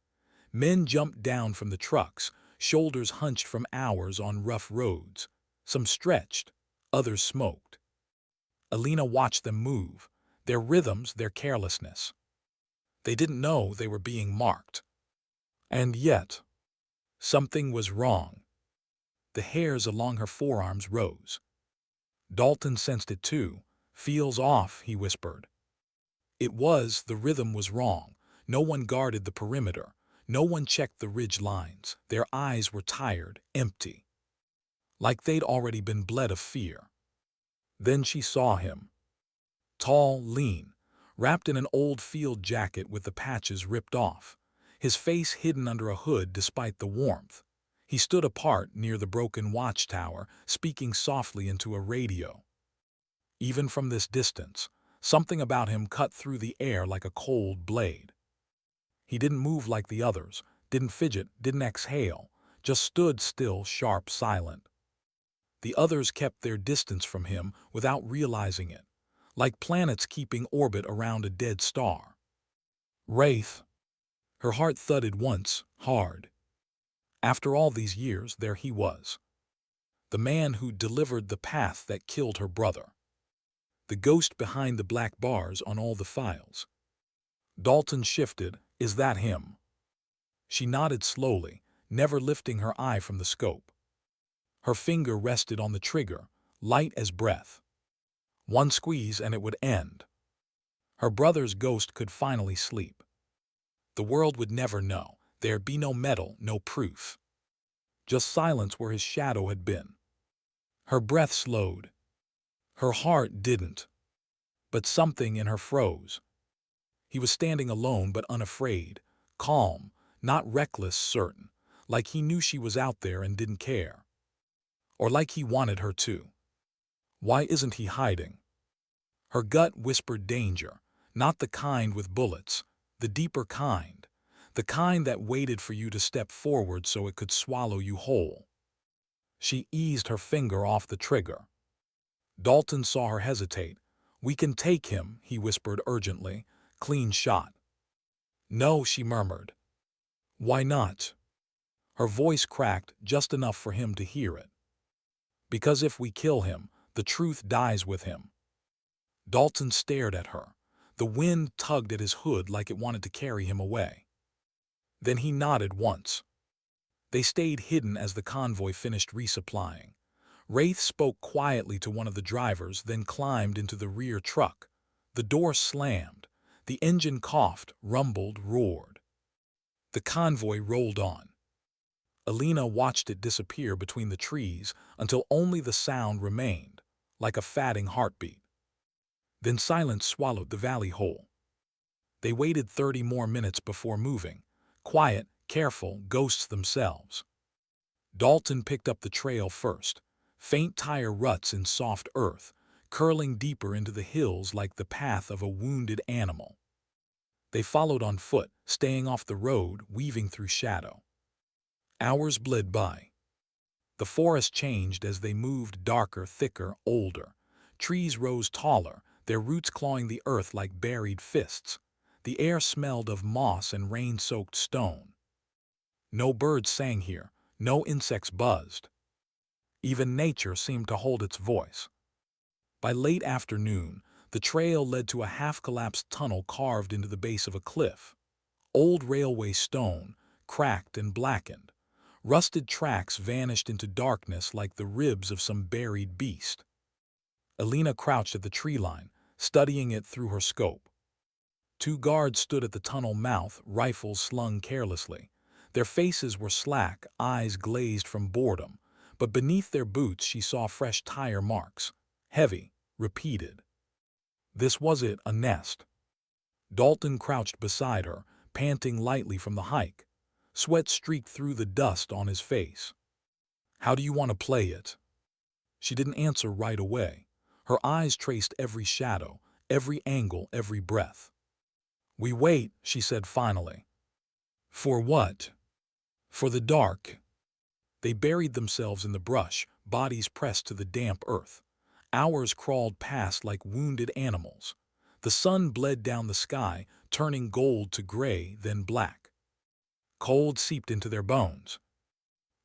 Men jumped down from the trucks, shoulders hunched from hours on rough roads. Some stretched, others smoked. Elena watched them move, their rhythms, their carelessness. They didn't know they were being marked. And yet, something was wrong. The hairs along her forearms rose. Dalton sensed it too. "Feels off," he whispered. The rhythm was wrong. No one guarded the perimeter. No one checked the ridge lines. Their eyes were tired, empty, like they'd already been bled of fear. Then she saw him. Tall, lean, wrapped in an old field jacket with the patches ripped off, his face hidden under a hood despite the warmth. He stood apart near the broken watchtower, speaking softly into a radio. Even from this distance, something about him cut through the air like a cold blade. He didn't move like the others, didn't fidget, didn't exhale, just stood still, sharp, silent. The others kept their distance from him without realizing it, like planets keeping orbit around a dead star. Wraith. Her heart thudded once, hard. After all these years, there he was. The man who delivered the path that killed her brother. The ghost behind the black bars on all the files. Dalton shifted. "Is that him?" She nodded slowly, never lifting her eye from the scope. Her finger rested on the trigger, light as breath. One squeeze and it would end. Her brother's ghost could finally sleep. The world would never know. There'd be no medal, no proof. Just silence where his shadow had been. Her breath slowed. Her heart didn't. But something in her froze. He was standing alone but unafraid, calm, not reckless, certain, like he knew she was out there and didn't care. Or like he wanted her to. Why isn't he hiding? Her gut whispered danger, not the kind with bullets, the deeper kind, the kind that waited for you to step forward so it could swallow you whole. She eased her finger off the trigger. Dalton saw her hesitate. "We can take him," he whispered urgently. "Clean shot." "No," she murmured. "Why not?" Her voice cracked just enough for him to hear it. "Because if we kill him, the truth dies with him." Dalton stared at her. The wind tugged at his hood like it wanted to carry him away. Then he nodded once. They stayed hidden as the convoy finished resupplying. Wraith spoke quietly to one of the drivers, then climbed into the rear truck. The door slammed. The engine coughed, rumbled, roared. The convoy rolled on. Elena watched it disappear between the trees until only the sound remained, like a fatting heartbeat. Then silence swallowed the valley whole. They waited 30 more minutes before moving, quiet, careful, ghosts themselves. Dalton picked up the trail first, faint tire ruts in soft earth, curling deeper into the hills like the path of a wounded animal. They followed on foot, staying off the road, weaving through shadow. Hours bled by. The forest changed as they moved, darker, thicker, older. Trees rose taller, their roots clawing the earth like buried fists. The air smelled of moss and rain-soaked stone. No birds sang here, no insects buzzed. Even nature seemed to hold its voice. By late afternoon, the trail led to a half-collapsed tunnel carved into the base of a cliff. Old railway stone, cracked and blackened. Rusted tracks vanished into darkness like the ribs of some buried beast. Elena crouched at the tree line, studying it through her scope. 2 guards stood at the tunnel mouth, rifles slung carelessly. Their faces were slack, eyes glazed from boredom, but beneath their boots she saw fresh tire marks, heavy, repeated. This was it, a nest. Dalton crouched beside her, panting lightly from the hike. Sweat streaked through the dust on his face. How do you want to play it? She didn't answer right away. Her eyes traced every shadow, every angle, every breath. We wait, she said finally. For what? For the dark. They buried themselves in the brush, bodies pressed to the damp earth. Hours crawled past like wounded animals. The sun bled down the sky, turning gold to gray, then black. Cold seeped into their bones.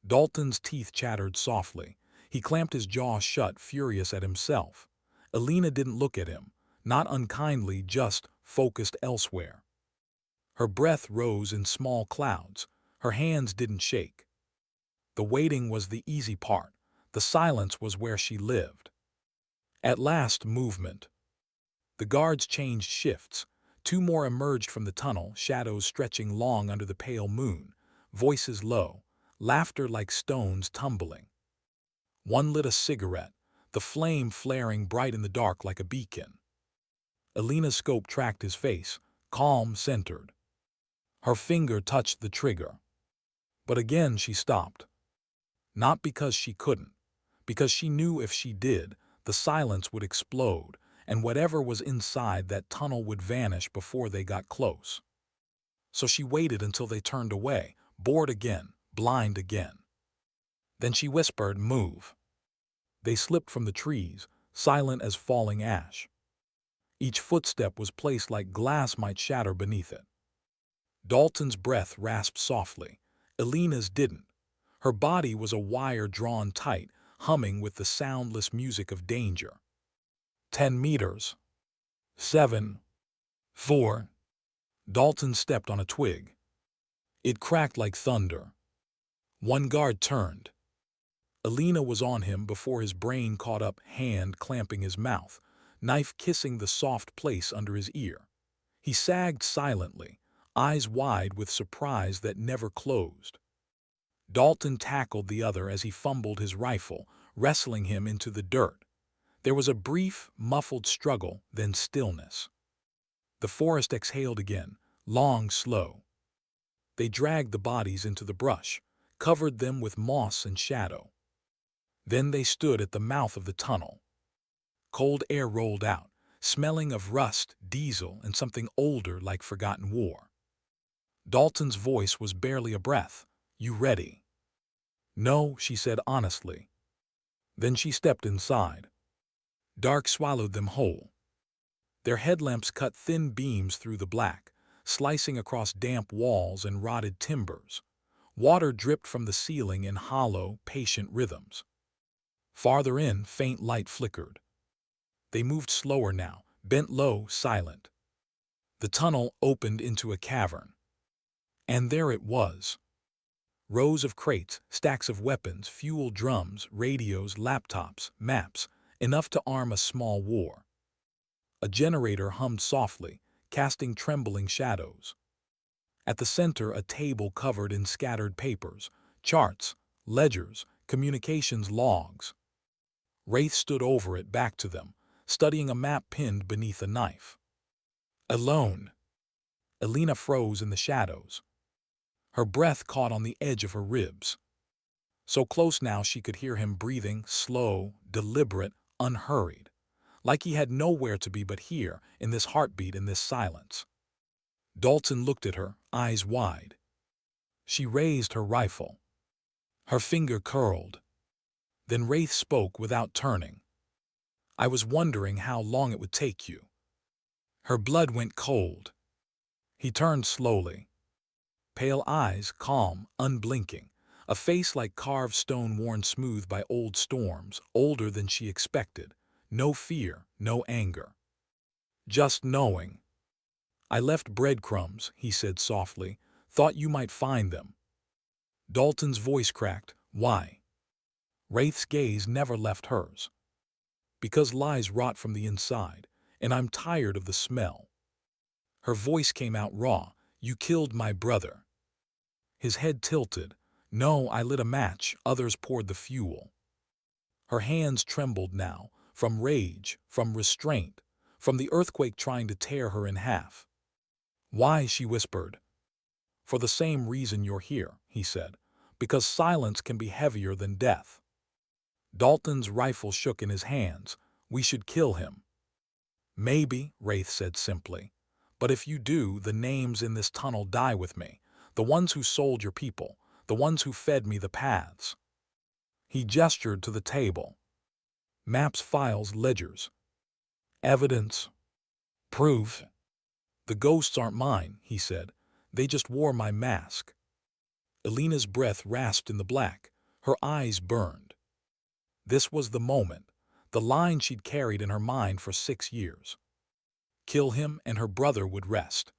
Dalton's teeth chattered softly. He clamped his jaw shut, furious at himself. Elena didn't look at him, not unkindly, just focused elsewhere. Her breath rose in small clouds. Her hands didn't shake. The waiting was the easy part. The silence was where she lived. At last, movement. The guards changed shifts. Two more emerged from the tunnel, shadows stretching long under the pale moon, voices low, laughter like stones tumbling. One lit a cigarette, the flame flaring bright in the dark like a beacon. Elena's scope tracked his face, calm, centered. Her finger touched the trigger. But again she stopped. Not because she couldn't, because she knew if she did, the silence would explode, and whatever was inside that tunnel would vanish before they got close. So she waited until they turned away, bored again, blind again. Then she whispered, "Move." They slipped from the trees, silent as falling ash. Each footstep was placed like glass might shatter beneath it. Dalton's breath rasped softly. Elena's didn't. Her body was a wire drawn tight, humming with the soundless music of danger. 10 meters. 7. 4. Dalton stepped on a twig. It cracked like thunder. One guard turned. Elena was on him before his brain caught up, hand clamping his mouth, knife kissing the soft place under his ear. He sagged silently, eyes wide with surprise that never closed. Dalton tackled the other as he fumbled his rifle, wrestling him into the dirt. There was a brief, muffled struggle, then stillness. The forest exhaled again, long, slow. They dragged the bodies into the brush, covered them with moss and shadow. Then they stood at the mouth of the tunnel. Cold air rolled out, smelling of rust, diesel, and something older like forgotten war. Dalton's voice was barely a breath. "You ready?" "No," she said honestly. Then she stepped inside. Dark swallowed them whole. Their headlamps cut thin beams through the black, slicing across damp walls and rotted timbers. Water dripped from the ceiling in hollow, patient rhythms. Farther in, faint light flickered. They moved slower now, bent low, silent. The tunnel opened into a cavern. And there it was. Rows of crates, stacks of weapons, fuel drums, radios, laptops, maps, enough to arm a small war. A generator hummed softly, casting trembling shadows. At the center, a table covered in scattered papers, charts, ledgers, communications logs. Wraith stood over it, back to them, studying a map pinned beneath a knife. Alone. Elena froze in the shadows. Her breath caught on the edge of her ribs. So close now she could hear him breathing, slow, deliberate, unhurried, like he had nowhere to be but here, in this heartbeat, in this silence. Dalton looked at her, eyes wide. She raised her rifle. Her finger curled. Then Wraith spoke without turning. "I was wondering how long it would take you." Her blood went cold. He turned slowly. Pale eyes, calm, unblinking. A face like carved stone worn smooth by old storms, older than she expected. No fear, no anger. Just knowing. "I left breadcrumbs," he said softly. "Thought you might find them." Dalton's voice cracked. "Why?" Wraith's gaze never left hers. "Because lies rot from the inside, and I'm tired of the smell." Her voice came out raw. "You killed my brother." His head tilted. "No, I lit a match, others poured the fuel." Her hands trembled now, from rage, from restraint, from the earthquake trying to tear her in half. "Why?" she whispered. "For the same reason you're here," he said. because silence can be heavier than death. Dalton's rifle shook in his hands. We should kill him. Maybe, Wraith said simply. But if you do, the names in this tunnel die with me. The ones who sold your people. The ones who fed me the paths. He gestured to the table. Maps, files, ledgers. Evidence. Proof. The ghosts aren't mine, he said. They just wore my mask. Elena's breath rasped in the black. Her eyes burned. This was the moment, the line she'd carried in her mind for 6 years. Kill him and her brother would rest.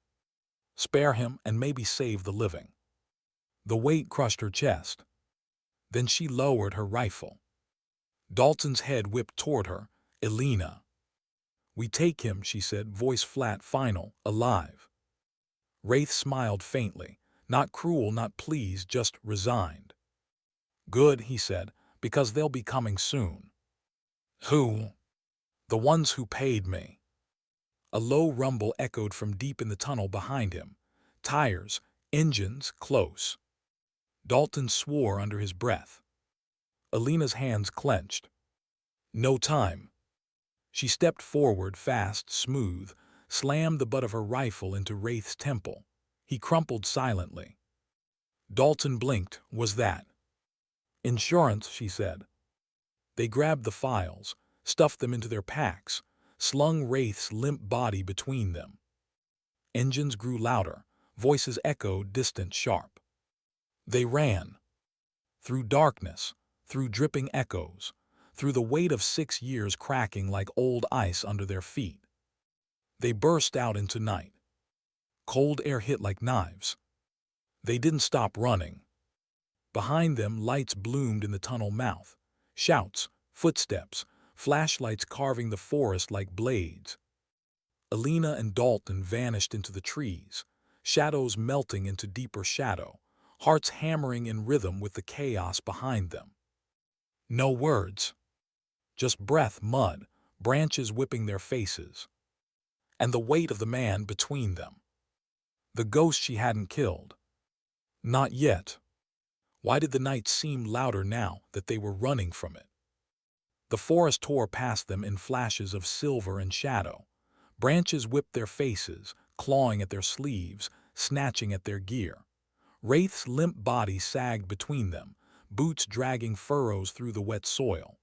Spare him and maybe save the living. The weight crushed her chest. Then she lowered her rifle. Dalton's head whipped toward her. Elena. We take him, she said, voice flat, final, alive. Wraith smiled faintly, not cruel, not pleased, just resigned. Good, he said, because they'll be coming soon. Who? The ones who paid me. A low rumble echoed from deep in the tunnel behind him. Tires, engines, close. Dalton swore under his breath. Elena's hands clenched. No time. She stepped forward, fast, smooth, slammed the butt of her rifle into Wraith's temple. He crumpled silently. Dalton blinked. Was that? Insurance, she said. They grabbed the files, stuffed them into their packs, slung Wraith's limp body between them. Engines grew louder, voices echoed, distant, sharp. They ran. Through darkness, through dripping echoes, through the weight of 6 years cracking like old ice under their feet. They burst out into night. Cold air hit like knives. They didn't stop running. Behind them, lights bloomed in the tunnel mouth. Shouts, footsteps, flashlights carving the forest like blades. Elena and Dalton vanished into the trees, shadows melting into deeper shadow, hearts hammering in rhythm with the chaos behind them. No words. Just breath, mud, branches whipping their faces. And the weight of the man between them. The ghost she hadn't killed. Not yet. Why did the night seem louder now that they were running from it? The forest tore past them in flashes of silver and shadow. Branches whipped their faces, clawing at their sleeves, snatching at their gear. Wraith's limp body sagged between them, boots dragging furrows through the wet soil.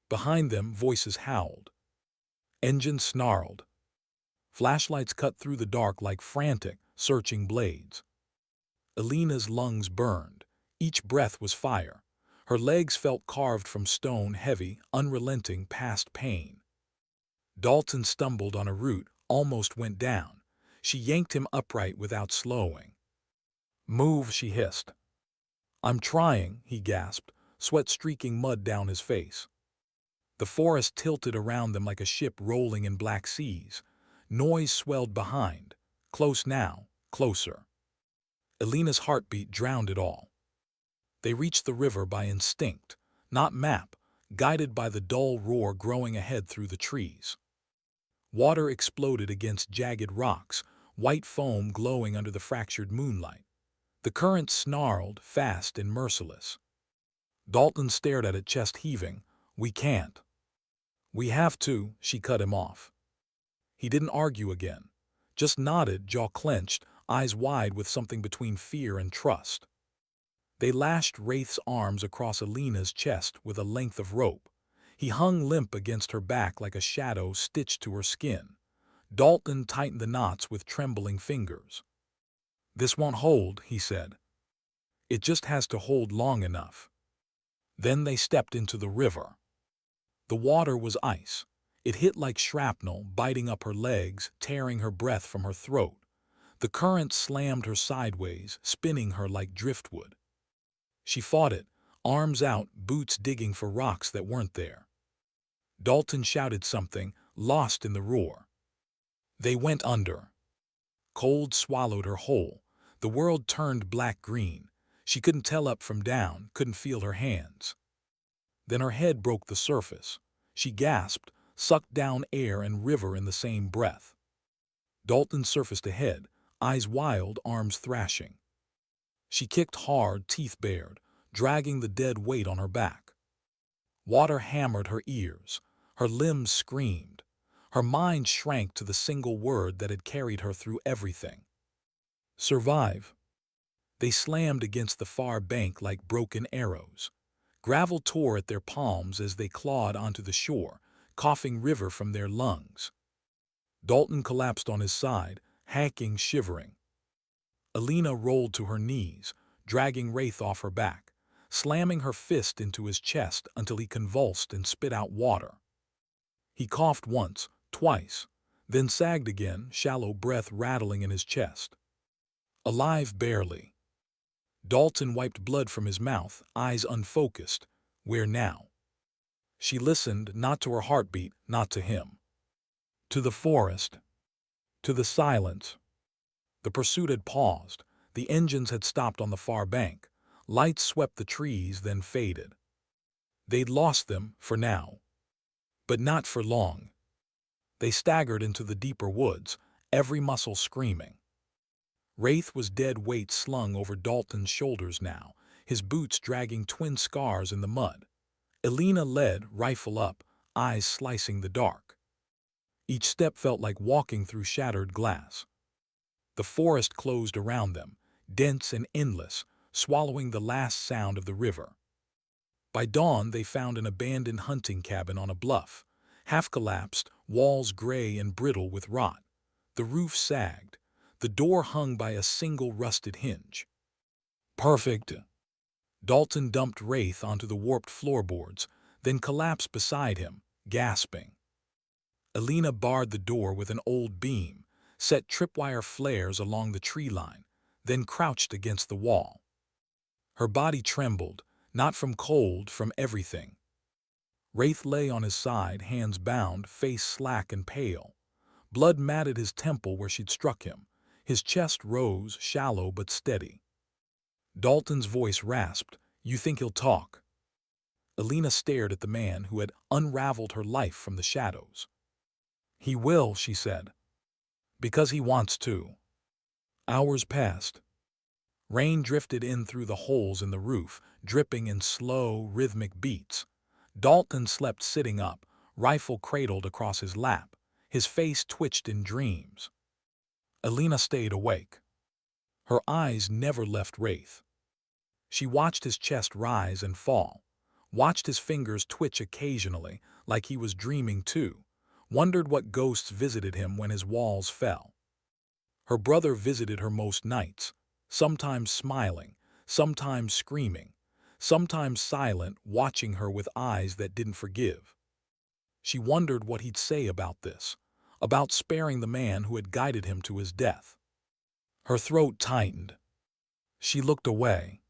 Behind them, voices howled. Engines snarled. Flashlights cut through the dark like frantic, searching blades. Elena's lungs burned. Each breath was fire. Her legs felt carved from stone, heavy, unrelenting, past pain. Dalton stumbled on a root, almost went down. She yanked him upright without slowing. Move, she hissed. I'm trying, he gasped, sweat streaking mud down his face. The forest tilted around them like a ship rolling in black seas. Noise swelled behind. Close now, closer. Elena's heartbeat drowned it all. They reached the river by instinct, not map, guided by the dull roar growing ahead through the trees. Water exploded against jagged rocks, white foam glowing under the fractured moonlight. The current snarled, fast and merciless. Dalton stared at it, chest heaving. We can't. We have to, she cut him off. He didn't argue again, just nodded, jaw clenched, eyes wide with something between fear and trust. They lashed Wraith's arms across Elena's chest with a length of rope. He hung limp against her back like a shadow stitched to her skin. Dalton tightened the knots with trembling fingers. This won't hold, he said. It just has to hold long enough. Then they stepped into the river. The water was ice. It hit like shrapnel, biting up her legs, tearing her breath from her throat. The current slammed her sideways, spinning her like driftwood. She fought it, arms out, boots digging for rocks that weren't there. Dalton shouted something, lost in the roar. They went under. Cold swallowed her whole. The world turned black-green. She couldn't tell up from down, couldn't feel her hands. Then her head broke the surface. She gasped, sucked down air and river in the same breath. Dalton surfaced ahead, eyes wild, arms thrashing. She kicked hard, teeth bared, dragging the dead weight on her back. Water hammered her ears. Her limbs screamed. Her mind shrank to the single word that had carried her through everything. Survive. They slammed against the far bank like broken arrows. Gravel tore at their palms as they clawed onto the shore, coughing river from their lungs. Dalton collapsed on his side, hacking, shivering. Elena rolled to her knees, dragging Wraith off her back, slamming her fist into his chest until he convulsed and spit out water. He coughed once, twice, then sagged again, shallow breath rattling in his chest. Alive barely. Dalton wiped blood from his mouth, eyes unfocused. Where now? She listened, not to her heartbeat, not to him. To the forest. To the silence. The pursuit had paused. The engines had stopped on the far bank. Lights swept the trees, then faded. They'd lost them, for now. But not for long. They staggered into the deeper woods, every muscle screaming. Wraith was dead weight slung over Dalton's shoulders now, his boots dragging twin scars in the mud. Elena led, rifle up, eyes slicing the dark. Each step felt like walking through shattered glass. The forest closed around them, dense and endless, swallowing the last sound of the river. By dawn they found an abandoned hunting cabin on a bluff, half-collapsed, walls gray and brittle with rot. The roof sagged, the door hung by a single rusted hinge. Perfect. Dalton dumped Wraith onto the warped floorboards, then collapsed beside him, gasping. Elena barred the door with an old beam, set tripwire flares along the tree line, then crouched against the wall. Her body trembled, not from cold, from everything. Wraith lay on his side, hands bound, face slack and pale. Blood matted his temple where she'd struck him. His chest rose, shallow but steady. Dalton's voice rasped, "You think he'll talk?" Elena stared at the man who had unraveled her life from the shadows. "He will," she said. "Because he wants to." Hours passed. Rain drifted in through the holes in the roof, dripping in slow, rhythmic beats. Dalton slept sitting up, rifle cradled across his lap. His face twitched in dreams. Elena stayed awake. Her eyes never left Wraith. She watched his chest rise and fall, watched his fingers twitch occasionally, like he was dreaming too, wondered what ghosts visited him when his walls fell. Her brother visited her most nights, sometimes smiling, sometimes screaming, sometimes silent, watching her with eyes that didn't forgive. She wondered what he'd say about this, about sparing the man who had guided him to his death. Her throat tightened. She looked away.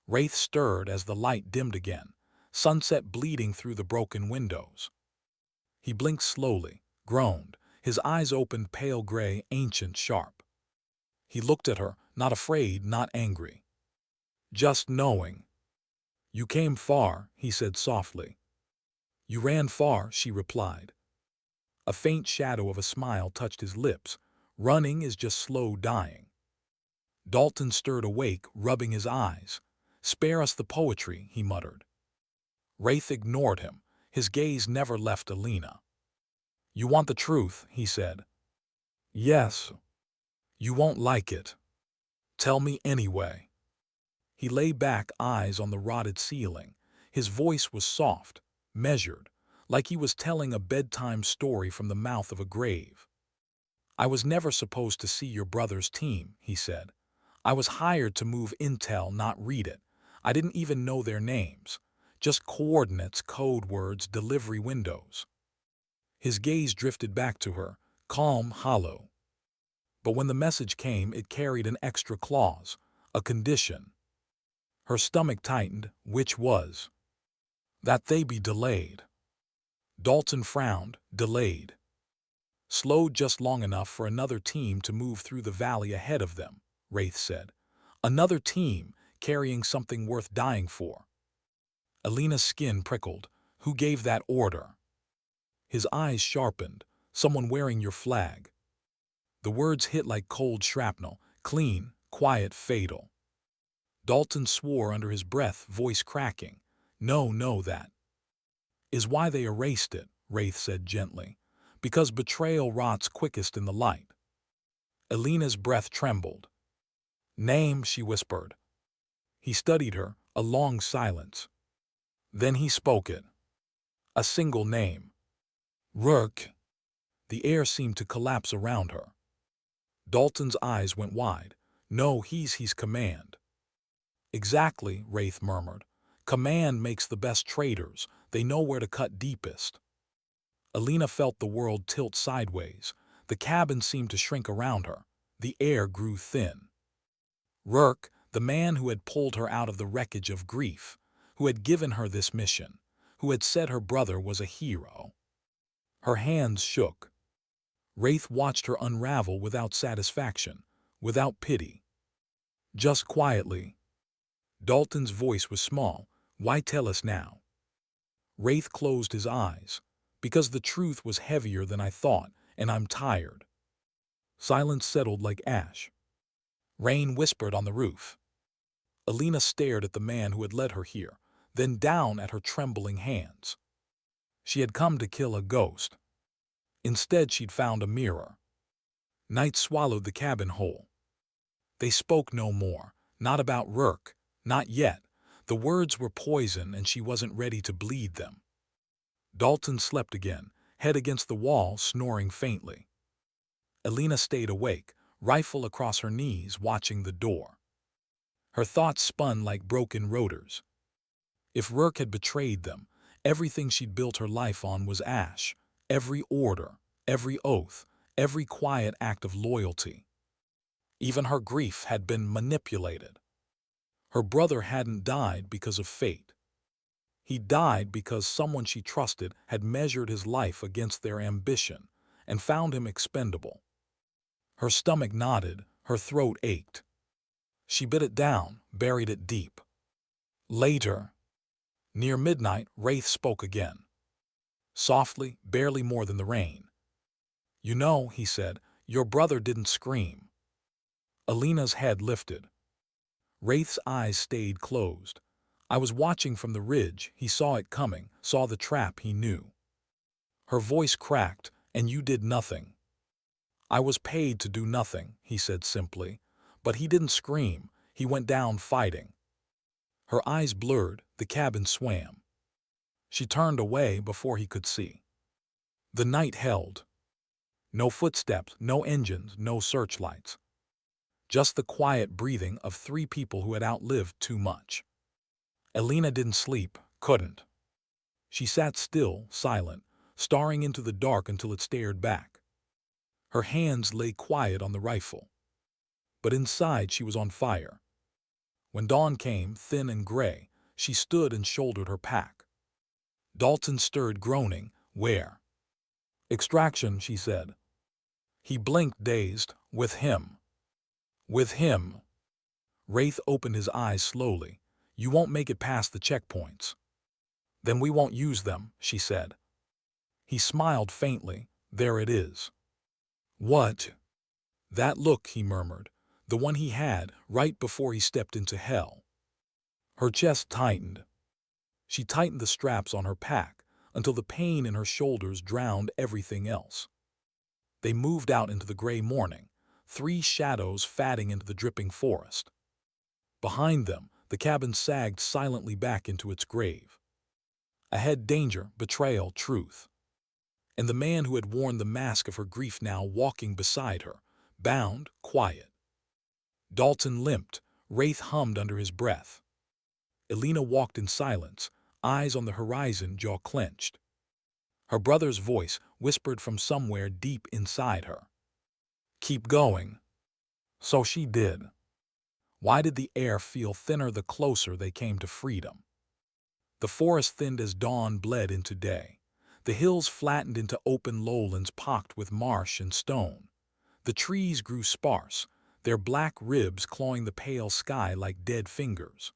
Wraith stirred as the light dimmed again, sunset bleeding through the broken windows. He blinked slowly, groaned, his eyes opened pale gray, ancient, sharp. He looked at her, not afraid, not angry. Just knowing. "You came far," he said softly. "You ran far," she replied. A faint shadow of a smile touched his lips. "Running is just slow dying." Dalton stirred awake, rubbing his eyes. "Spare us the poetry," he muttered. Wraith ignored him. His gaze never left Elena. "You want the truth," he said. "Yes." "You won't like it." "Tell me anyway." He lay back, eyes on the rotted ceiling. His voice was soft, measured, like he was telling a bedtime story from the mouth of a grave. "I was never supposed to see your brother's team," he said. "I was hired to move intel, not read it. I didn't even know their names. Just coordinates, code words, delivery windows." His gaze drifted back to her, calm, hollow. But when the message came, it carried an extra clause, a condition. Her stomach tightened, which was that they be delayed. Dalton frowned, delayed. "Slowed just long enough for another team to move through the valley ahead of them," Wraith said. "Another team, carrying something worth dying for." Elena's skin prickled. "Who gave that order?" His eyes sharpened. "Someone wearing your flag." The words hit like cold shrapnel, clean, quiet, fatal. Dalton swore under his breath, voice cracking. No, no, that is why they erased it, Wraith said gently. Because betrayal rots quickest in the light. Elena's breath trembled. Name, she whispered. He studied her, a long silence. Then he spoke it. A single name. Rourke. The air seemed to collapse around her. Dalton's eyes went wide. No, he's command. Exactly, Wraith murmured. Command makes the best traders. They know where to cut deepest. Elena felt the world tilt sideways. The cabin seemed to shrink around her. The air grew thin. Rourke, the man who had pulled her out of the wreckage of grief, who had given her this mission, who had said her brother was a hero. Her hands shook. Wraith watched her unravel without satisfaction, without pity. Just quietly. Dalton's voice was small. Why tell us now? Wraith closed his eyes. Because the truth was heavier than I thought, and I'm tired. Silence settled like ash. Rain whispered on the roof. Elena stared at the man who had led her here, then down at her trembling hands. She had come to kill a ghost. Instead, she'd found a mirror. Night swallowed the cabin whole. They spoke no more, not about Rourke, not yet. The words were poison and she wasn't ready to bleed them. Dalton slept again, head against the wall, snoring faintly. Elena stayed awake, rifle across her knees, watching the door. Her thoughts spun like broken rotors. If Rourke had betrayed them, everything she'd built her life on was ash. Every order, every oath, every quiet act of loyalty. Even her grief had been manipulated. Her brother hadn't died because of fate. He died because someone she trusted had measured his life against their ambition and found him expendable. Her stomach knotted, her throat ached. She bit it down, buried it deep. Later, near midnight, Wraith spoke again. Softly, barely more than the rain. You know, he said, your brother didn't scream. Elena's head lifted. Wraith's eyes stayed closed. I was watching from the ridge. He saw it coming, saw the trap he knew. Her voice cracked, and you did nothing. I was paid to do nothing, he said simply. But he didn't scream. He went down fighting. Her eyes blurred, the cabin swam. She turned away before he could see. The night held. No footsteps, no engines, no searchlights. Just the quiet breathing of three people who had outlived too much. Elena didn't sleep, couldn't. She sat still, silent, staring into the dark until it stared back. Her hands lay quiet on the rifle. But inside she was on fire. When dawn came, thin and gray, she stood and shouldered her pack. Dalton stirred, groaning. Where? Extraction, she said. He blinked, dazed. With him. With him. Wraith opened his eyes slowly. You won't make it past the checkpoints. Then we won't use them, she said. He smiled faintly. There it is. What? That look, he murmured. The one he had right before he stepped into hell. Her chest tightened. She tightened the straps on her pack until the pain in her shoulders drowned everything else. They moved out into the gray morning, three shadows fading into the dripping forest. Behind them, the cabin sagged silently back into its grave. Ahead, danger, betrayal, truth. And the man who had worn the mask of her grief now walking beside her, bound, quiet. Dalton limped, Wraith hummed under his breath. Elena walked in silence, eyes on the horizon, jaw clenched. Her brother's voice whispered from somewhere deep inside her. Keep going. So she did. Why did the air feel thinner the closer they came to freedom? The forest thinned as dawn bled into day. The hills flattened into open lowlands pocked with marsh and stone. The trees grew sparse, their black ribs clawing the pale sky like dead fingers.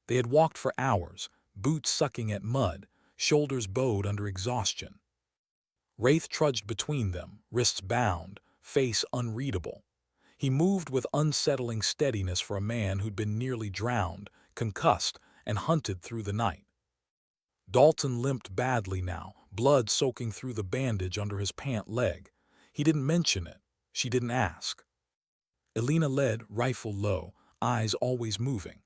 They had walked for hours, boots sucking at mud, shoulders bowed under exhaustion. Wraith trudged between them, wrists bound, face unreadable. He moved with unsettling steadiness for a man who'd been nearly drowned, concussed, and hunted through the night. Dalton limped badly now, blood soaking through the bandage under his pant leg. He didn't mention it. She didn't ask. Elena led, rifle low, eyes always moving.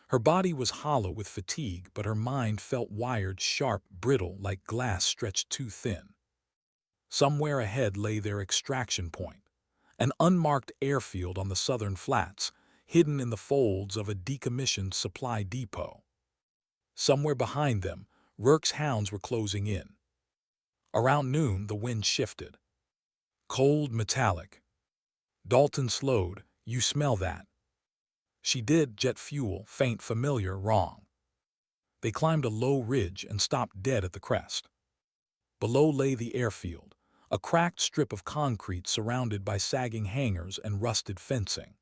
Her body was hollow with fatigue, but her mind felt wired, sharp, brittle, like glass stretched too thin. Somewhere ahead lay their extraction point, an unmarked airfield on the southern flats, hidden in the folds of a decommissioned supply depot. Somewhere behind them, Rourke's hounds were closing in. Around noon, the wind shifted. Cold, metallic. Dalton slowed. "You smell that?" She did. Jet fuel, faint, familiar, wrong. They climbed a low ridge and stopped dead at the crest. Below lay the airfield, a cracked strip of concrete surrounded by sagging hangars and rusted fencing.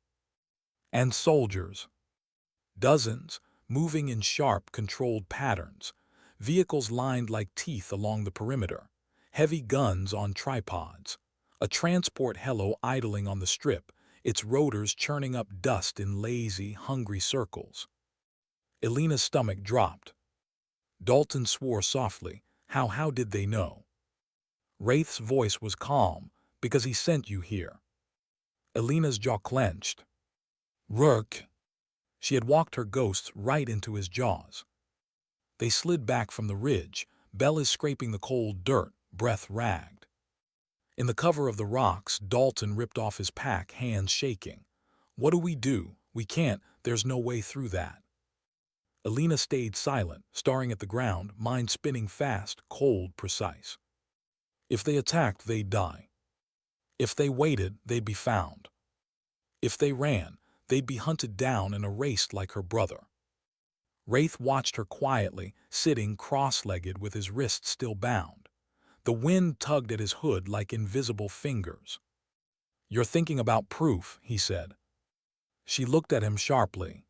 And soldiers. Dozens, moving in sharp, controlled patterns. Vehicles lined like teeth along the perimeter. Heavy guns on tripods. A transport helo idling on the strip, its rotors churning up dust in lazy, hungry circles. Elena's stomach dropped. Dalton swore softly. How did they know? Wraith's voice was calm. "Because he sent you here." Elena's jaw clenched. "Rourke." She had walked her ghosts right into his jaws. They slid back from the ridge, bellies scraping the cold dirt, breath ragged. In the cover of the rocks, Dalton ripped off his pack, hands shaking. "What do we do? We can't. There's no way through that." Elena stayed silent, staring at the ground, mind spinning fast, cold, precise. If they attacked, they'd die. If they waited, they'd be found. If they ran, they'd be hunted down and erased like her brother. Wraith watched her quietly, sitting cross-legged with his wrists still bound. The wind tugged at his hood like invisible fingers. "You're thinking about proof," he said. She looked at him sharply.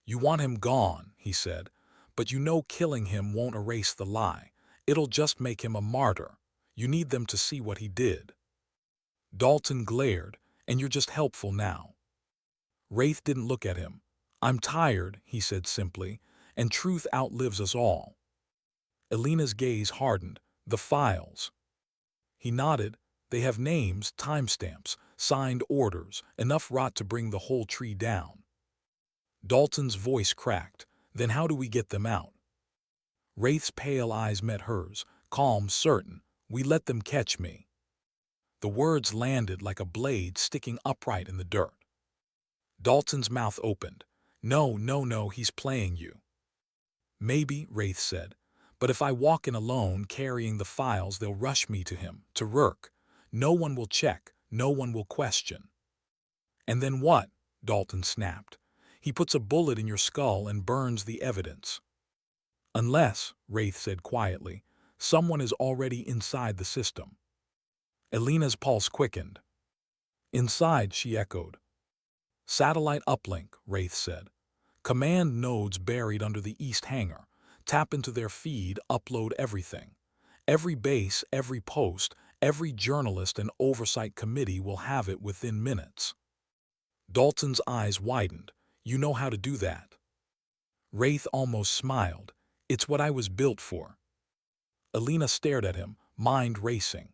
"You want him gone," he said, "but you know killing him won't erase the lie. It'll just make him a martyr. You need them to see what he did." Dalton glared. "And you're just helpful now." Wraith didn't look at him. "I'm tired," he said simply, "and truth outlives us all." Elena's gaze hardened. "The files." He nodded. "They have names, timestamps, signed orders, enough rot to bring the whole tree down." Dalton's voice cracked. "Then how do we get them out?" Wraith's pale eyes met hers, calm, certain. "We let them catch me." The words landed like a blade sticking upright in the dirt. Dalton's mouth opened. No, he's playing you." "Maybe," Wraith said, "but if I walk in alone carrying the files, they'll rush me to him, to Rourke. No one will check, no one will question." "And then what?" Dalton snapped. "He puts a bullet in your skull and burns the evidence." "Unless," Wraith said quietly, "someone is already inside the system." Elena's pulse quickened. "Inside," she echoed. "Satellite uplink," Wraith said. "Command nodes buried under the east hangar. Tap into their feed, upload everything. Every base, every post, every journalist and oversight committee will have it within minutes." Dalton's eyes widened. "You know how to do that." Wraith almost smiled. "It's what I was built for." Elena stared at him, mind racing.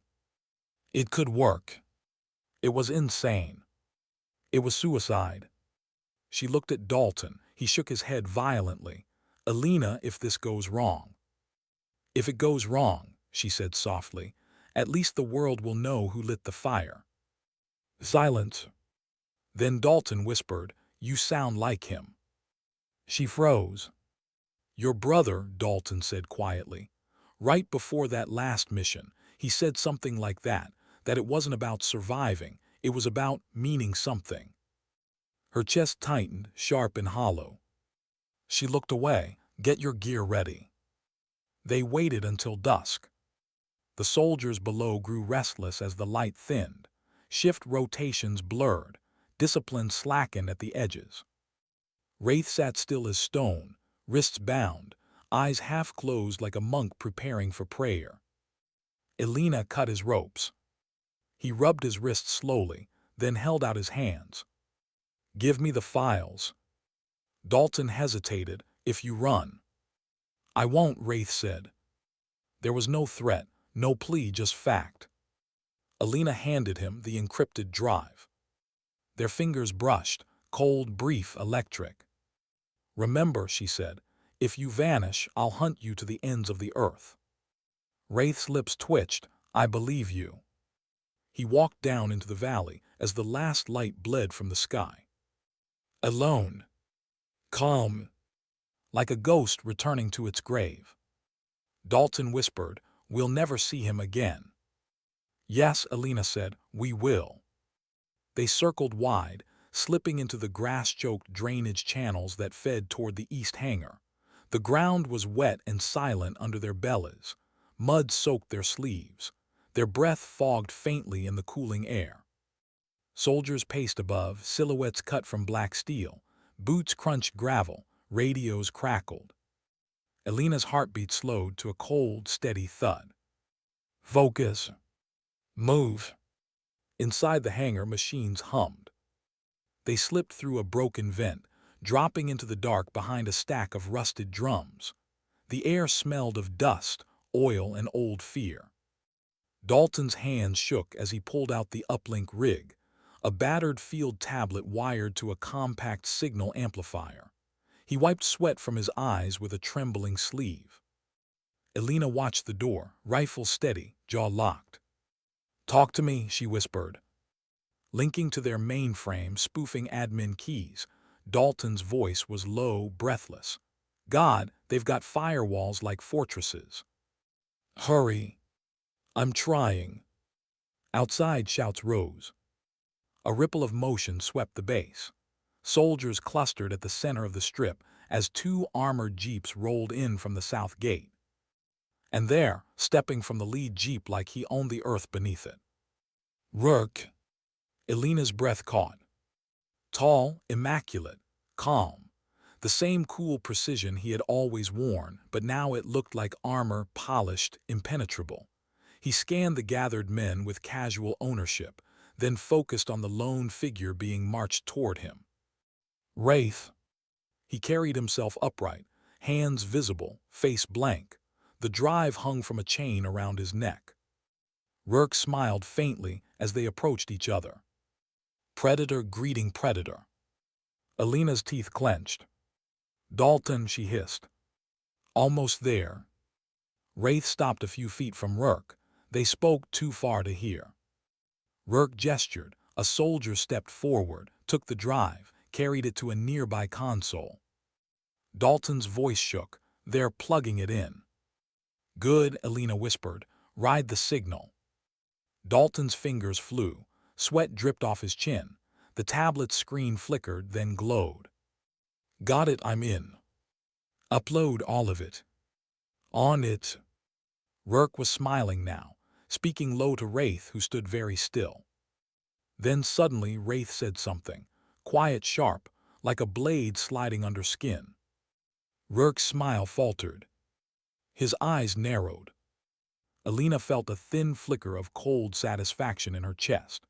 It could work. It was insane. It was suicide. She looked at Dalton. He shook his head violently. "Elena, if this goes wrong." "If it goes wrong," she said softly, "at least the world will know who lit the fire." Silence. Then Dalton whispered, "You sound like him." She froze. "Your brother," Dalton said quietly. "Right before that last mission, he said something like that it wasn't about surviving, it was about meaning something." Her chest tightened, sharp and hollow. She looked away. "Get your gear ready." They waited until dusk. The soldiers below grew restless as the light thinned. Shift rotations blurred. Discipline slackened at the edges. Wraith sat still as stone, wrists bound, eyes half closed like a monk preparing for prayer. Elena cut his ropes. He rubbed his wrists slowly. then held out his hands. "Give me the files." Dalton hesitated. "If you run." "I won't," Wraith said. There was no threat, no plea, just fact. Elena handed him the encrypted drive. Their fingers brushed, cold, brief, electric. "Remember," she said, "if you vanish, I'll hunt you to the ends of the earth." Wraith's lips twitched. "I believe you." He walked down into the valley as the last light bled from the sky. Alone. Calm. Like a ghost returning to its grave. Dalton whispered, "We'll never see him again." "Yes," Elena said, "we will." They circled wide, slipping into the grass-choked drainage channels that fed toward the east hangar. The ground was wet and silent under their bellies. Mud soaked their sleeves. Their breath fogged faintly in the cooling air. Soldiers paced above, silhouettes cut from black steel. Boots crunched gravel, radios crackled. Elena's heartbeat slowed to a cold, steady thud. "Focus. Move." Inside the hangar, machines hummed. They slipped through a broken vent, dropping into the dark behind a stack of rusted drums. The air smelled of dust, oil, and old fear. Dalton's hands shook as he pulled out the uplink rig, a battered field tablet wired to a compact signal amplifier. He wiped sweat from his eyes with a trembling sleeve. Elena watched the door, rifle steady, jaw locked. "Talk to me," she whispered. Linking to their mainframe, spoofing admin keys, Dalton's voice was low, breathless. "God, they've got firewalls like fortresses." "Hurry." "I'm trying." Outside, shouts rose. A ripple of motion swept the base. Soldiers clustered at the center of the strip as two armored jeeps rolled in from the south gate. And there, stepping from the lead jeep like he owned the earth beneath it. Rourke. Elena's breath caught. Tall, immaculate, calm. The same cool precision he had always worn, but now it looked like armor, polished, impenetrable. He scanned the gathered men with casual ownership, then focused on the lone figure being marched toward him. Wraith. He carried himself upright, hands visible, face blank. The drive hung from a chain around his neck. Rourke smiled faintly as they approached each other. Predator greeting predator. Elena's teeth clenched. "Dalton," she hissed. "Almost there." Wraith stopped a few feet from Rourke. They spoke too far to hear. Rourke gestured. A soldier stepped forward, took the drive, carried it to a nearby console. Dalton's voice shook. "They're plugging it in." "Good," Elena whispered. "Ride the signal." Dalton's fingers flew. Sweat dripped off his chin. The tablet's screen flickered, then glowed. "Got it, I'm in." "Upload all of it." "On it." Rourke was smiling now, speaking low to Wraith, who stood very still. Then suddenly Wraith said something, quiet, sharp, like a blade sliding under skin. Rourke's smile faltered. His eyes narrowed. Elena felt a thin flicker of cold satisfaction in her chest.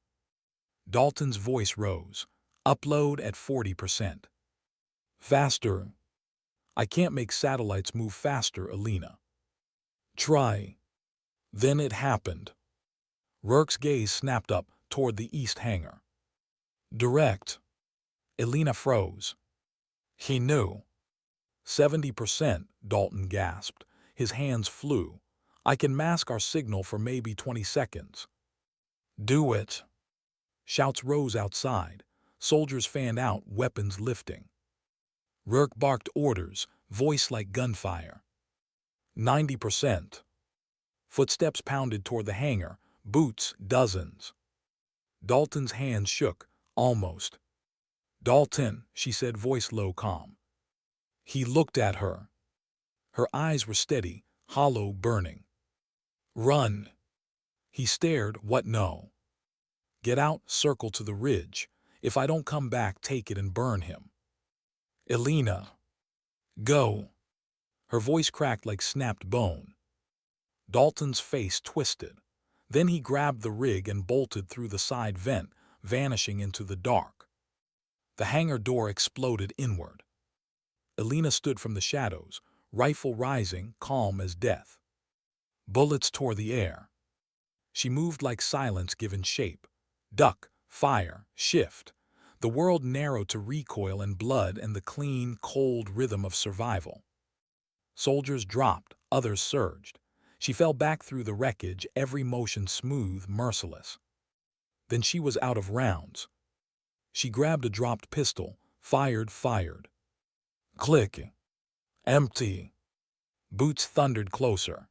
Dalton's voice rose. "Upload at 40%. Faster." "I can't make satellites move faster, Elena." "Try." Then it happened. Rourke's gaze snapped up toward the east hangar. "Direct." Elena froze. He knew. 70%, Dalton gasped. His hands flew. "I can mask our signal for maybe 20 seconds. "Do it." Shouts rose outside. Soldiers fanned out, weapons lifting. Rourke barked orders, voice like gunfire. 90%. Footsteps pounded toward the hangar, boots, dozens. Dalton's hands shook, almost. "Dalton," she said, voice low, calm. He looked at her. Her eyes were steady, hollow, burning. "Run." He stared. "What? No." "Get out, circle to the ridge. If I don't come back, take it and burn him." "Elena." "Go." Her voice cracked like snapped bone. Dalton's face twisted. Then he grabbed the rig and bolted through the side vent, vanishing into the dark. The hangar door exploded inward. Elena stood from the shadows, rifle rising, calm as death. Bullets tore the air. She moved like silence given shape. Duck, fire, shift. The world narrowed to recoil and blood and the clean, cold rhythm of survival. Soldiers dropped, others surged. She fell back through the wreckage, every motion smooth, merciless. Then she was out of rounds. She grabbed a dropped pistol, fired. Click. Empty. Boots thundered closer.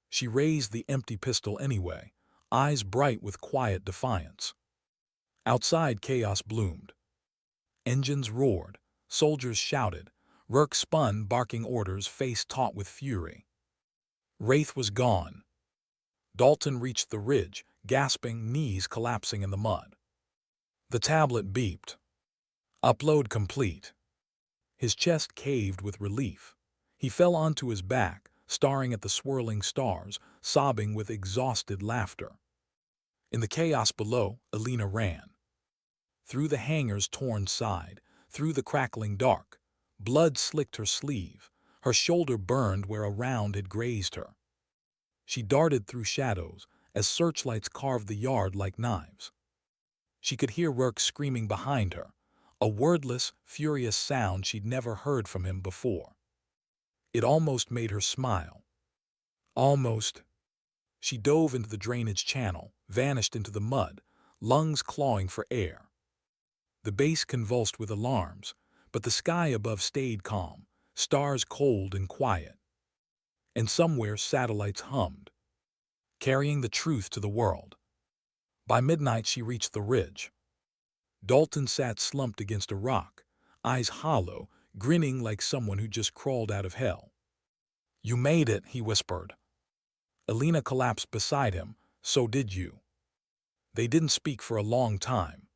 She raised the empty pistol anyway, eyes bright with quiet defiance. Outside, chaos bloomed. Engines roared, soldiers shouted, Rourke spun, barking orders, face taut with fury. Wraith was gone. Dalton reached the ridge, gasping, knees collapsing in the mud. The tablet beeped. Upload complete. His chest caved with relief. He fell onto his back, staring at the swirling stars, sobbing with exhausted laughter. In the chaos below, Elena ran. Through the hangar's torn side, through the crackling dark. Blood slicked her sleeve. Her shoulder burned where a round had grazed her. She darted through shadows as searchlights carved the yard like knives. She could hear Rourke screaming behind her, a wordless, furious sound she'd never heard from him before. It almost made her smile. Almost. She dove into the drainage channel, vanished into the mud, lungs clawing for air. The base convulsed with alarms, but the sky above stayed calm, stars cold and quiet. And somewhere satellites hummed, carrying the truth to the world. By midnight she reached the ridge. Dalton sat slumped against a rock, eyes hollow, grinning like someone who just crawled out of hell. "You made it," he whispered. Elena collapsed beside him. "So did you." They didn't speak for a long time.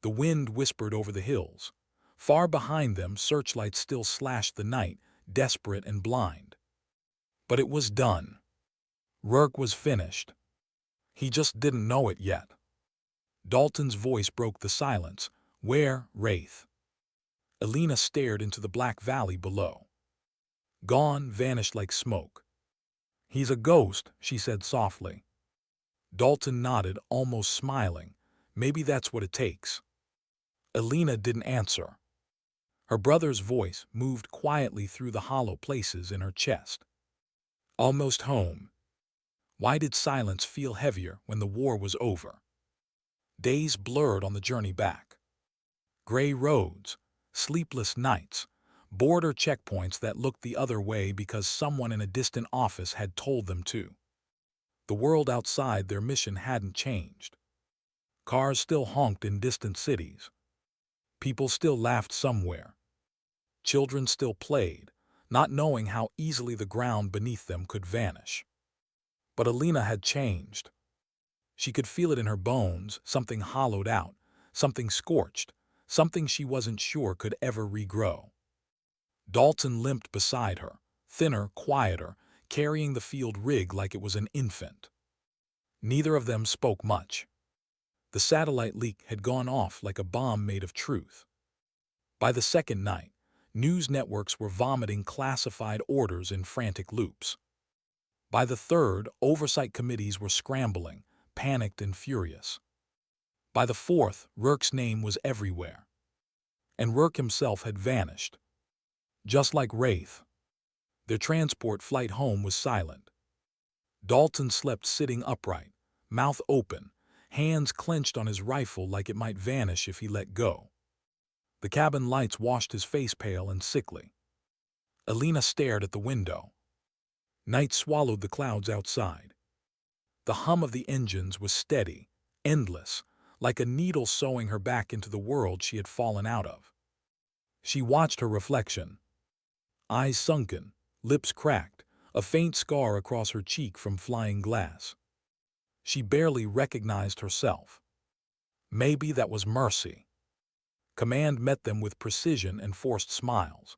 The wind whispered over the hills. Far behind them, searchlights still slashed the night, desperate and blind. But it was done. Rourke was finished. He just didn't know it yet. Dalton's voice broke the silence. "Where, Wraith?" Elena stared into the black valley below. Gone, vanished like smoke. "He's a ghost," she said softly. Dalton nodded, almost smiling. "Maybe that's what it takes." Elena didn't answer. Her brother's voice moved quietly through the hollow places in her chest. "Almost home." Why did silence feel heavier when the war was over? Days blurred on the journey back. Gray roads, sleepless nights, border checkpoints that looked the other way because someone in a distant office had told them to. The world outside their mission hadn't changed. Cars still honked in distant cities. People still laughed somewhere. Children still played, not knowing how easily the ground beneath them could vanish. But Elena had changed. She could feel it in her bones, something hollowed out, something scorched, something she wasn't sure could ever regrow. Dalton limped beside her, thinner, quieter, carrying the field rig like it was an infant. Neither of them spoke much. The satellite leak had gone off like a bomb made of truth. By the second night, news networks were vomiting classified orders in frantic loops. By the third, oversight committees were scrambling, panicked and furious. By the fourth, Rourke's name was everywhere. And Rourke himself had vanished. Just like Wraith. Their transport flight home was silent. Dalton slept sitting upright, mouth open, hands clenched on his rifle like it might vanish if he let go. The cabin lights washed his face pale and sickly. Elena stared at the window. Night swallowed the clouds outside. The hum of the engines was steady, endless, like a needle sewing her back into the world she had fallen out of. She watched her reflection. Eyes sunken, lips cracked, a faint scar across her cheek from flying glass. She barely recognized herself. Maybe that was mercy. Command met them with precision and forced smiles.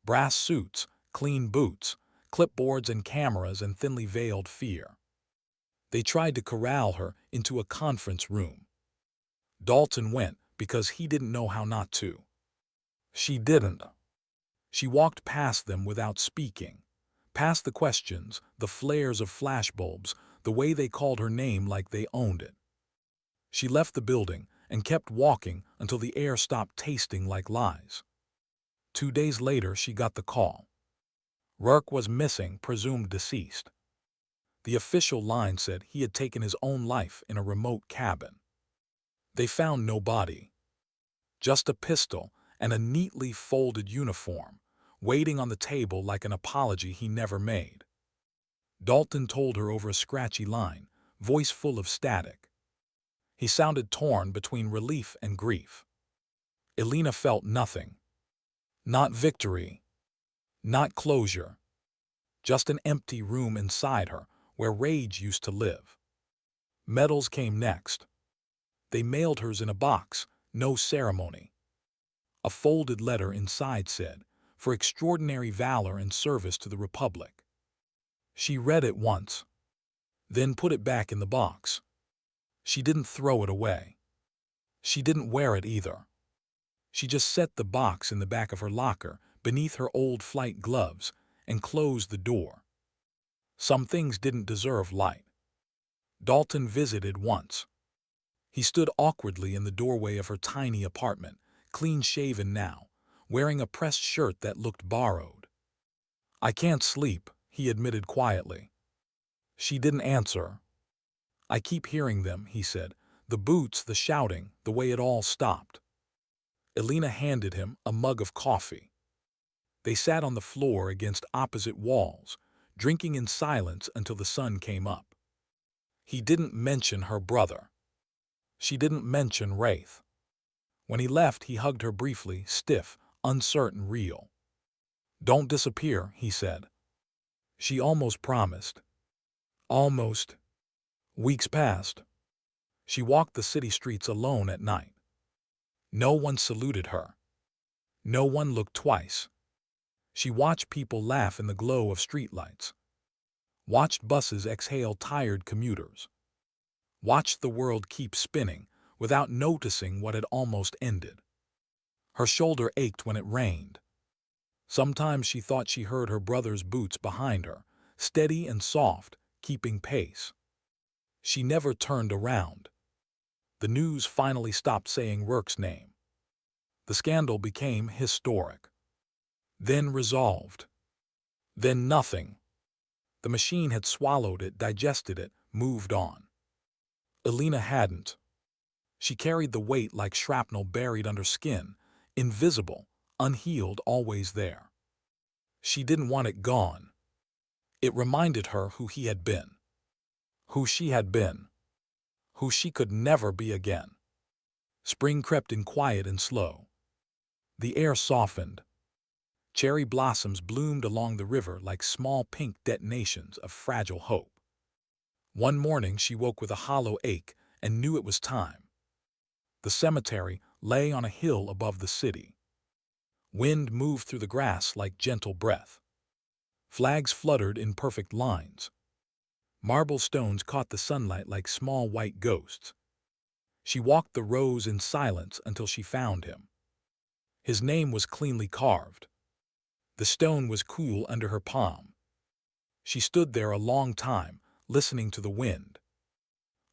Brass suits, clean boots, clipboards and cameras and thinly veiled fear. They tried to corral her into a conference room. Dalton went because he didn't know how not to. She didn't. She walked past them without speaking, past the questions, the flares of flashbulbs, the way they called her name like they owned it. She left the building and kept walking until the air stopped tasting like lies. 2 days later, she got the call. Rourke was missing, presumed deceased. The official line said he had taken his own life in a remote cabin. They found no body, just a pistol and a neatly folded uniform, waiting on the table like an apology he never made. Dalton told her over a scratchy line, voice full of static. He sounded torn between relief and grief. Elena felt nothing. Not victory. Not closure. Just an empty room inside her where rage used to live. Medals came next. They mailed hers in a box, no ceremony. A folded letter inside said, "For extraordinary valor and service to the Republic." She read it once, then put it back in the box. She didn't throw it away. She didn't wear it either. She just set the box in the back of her locker, beneath her old flight gloves, and closed the door. Some things didn't deserve light. Dalton visited once. He stood awkwardly in the doorway of her tiny apartment, clean-shaven now, wearing a pressed shirt that looked borrowed. "I can't sleep," he admitted quietly. She didn't answer. "I keep hearing them," he said. "The boots, the shouting, the way it all stopped." Elena handed him a mug of coffee. They sat on the floor against opposite walls, drinking in silence until the sun came up. He didn't mention her brother. She didn't mention Wraith. When he left, he hugged her briefly, stiff, uncertain, real. "Don't disappear," he said. She almost promised. Almost. Weeks passed. She walked the city streets alone at night. No one saluted her. No one looked twice. She watched people laugh in the glow of streetlights. Watched buses exhale tired commuters. Watched the world keep spinning without noticing what had almost ended. Her shoulder ached when it rained. Sometimes she thought she heard her brother's boots behind her, steady and soft, keeping pace. She never turned around. The news finally stopped saying Rourke's name. The scandal became historic. Then resolved. Then nothing. The machine had swallowed it, digested it, moved on. Elena hadn't. She carried the weight like shrapnel buried under skin, invisible, unhealed, always there. She didn't want it gone. It reminded her who he had been. Who she had been. Who she could never be again. Spring crept in quiet and slow. The air softened. Cherry blossoms bloomed along the river like small pink detonations of fragile hope. One morning she woke with a hollow ache and knew it was time. The cemetery lay on a hill above the city. Wind moved through the grass like gentle breath. Flags fluttered in perfect lines. Marble stones caught the sunlight like small white ghosts. She walked the rows in silence until she found him. His name was cleanly carved. The stone was cool under her palm. She stood there a long time, listening to the wind.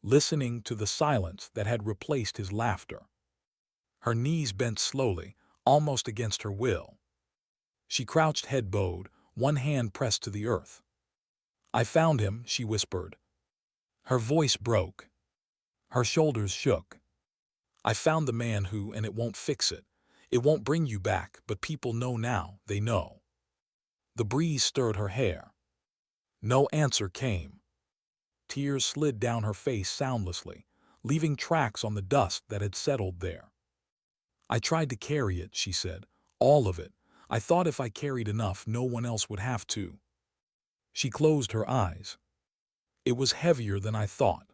Listening to the silence that had replaced his laughter. Her knees bent slowly, almost against her will. She crouched, head bowed, one hand pressed to the earth. "I found him," she whispered. Her voice broke. Her shoulders shook. "I found the man who, and it won't fix it. It won't bring you back, but people know now, they know." The breeze stirred her hair. No answer came. Tears slid down her face soundlessly, leaving tracks on the dust that had settled there. "I tried to carry it," she said, "all of it. I thought if I carried enough, no one else would have to." She closed her eyes. "It was heavier than I thought."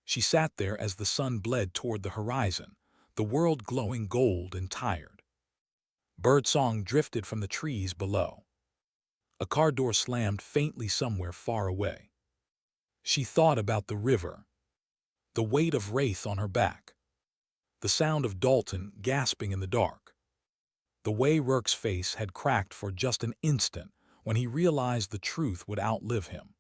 She sat there as the sun bled toward the horizon, the world glowing gold and tired. Birdsong drifted from the trees below. A car door slammed faintly somewhere far away. She thought about the river. The weight of Wraith on her back. the sound of Dalton gasping in the dark. The way Rourke's face had cracked for just an instant when he realized the truth would outlive him.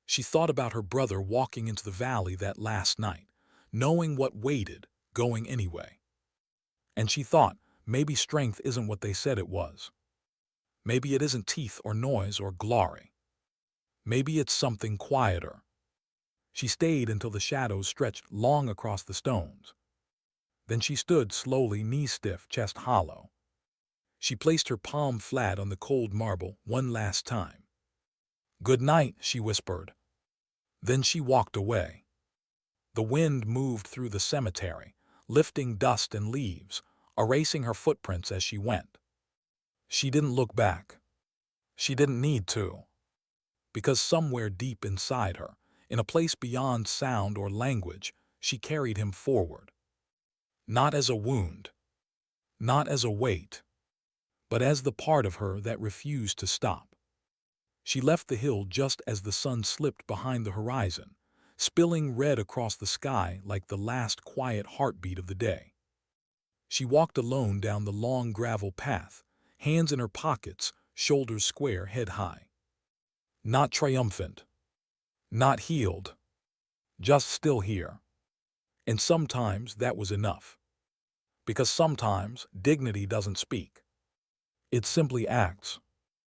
She thought about her brother walking into the valley that last night, knowing what waited, going anyway. And she thought, maybe strength isn't what they said it was. Maybe it isn't teeth or noise or glory. Maybe it's something quieter. She stayed until the shadows stretched long across the stones. Then she stood slowly, knees stiff, chest hollow. She placed her palm flat on the cold marble one last time. "Good night," she whispered. Then she walked away. The wind moved through the cemetery, lifting dust and leaves, erasing her footprints as she went. She didn't look back. She didn't need to. Because somewhere deep inside her, in a place beyond sound or language, she carried him forward. Not as a wound, not as a weight, but as the part of her that refused to stop. She left the hill just as the sun slipped behind the horizon, spilling red across the sky like the last quiet heartbeat of the day. She walked alone down the long gravel path, hands in her pockets, shoulders square, head high. Not triumphant, not healed, just still here. And sometimes that was enough. Because sometimes dignity doesn't speak. It simply acts.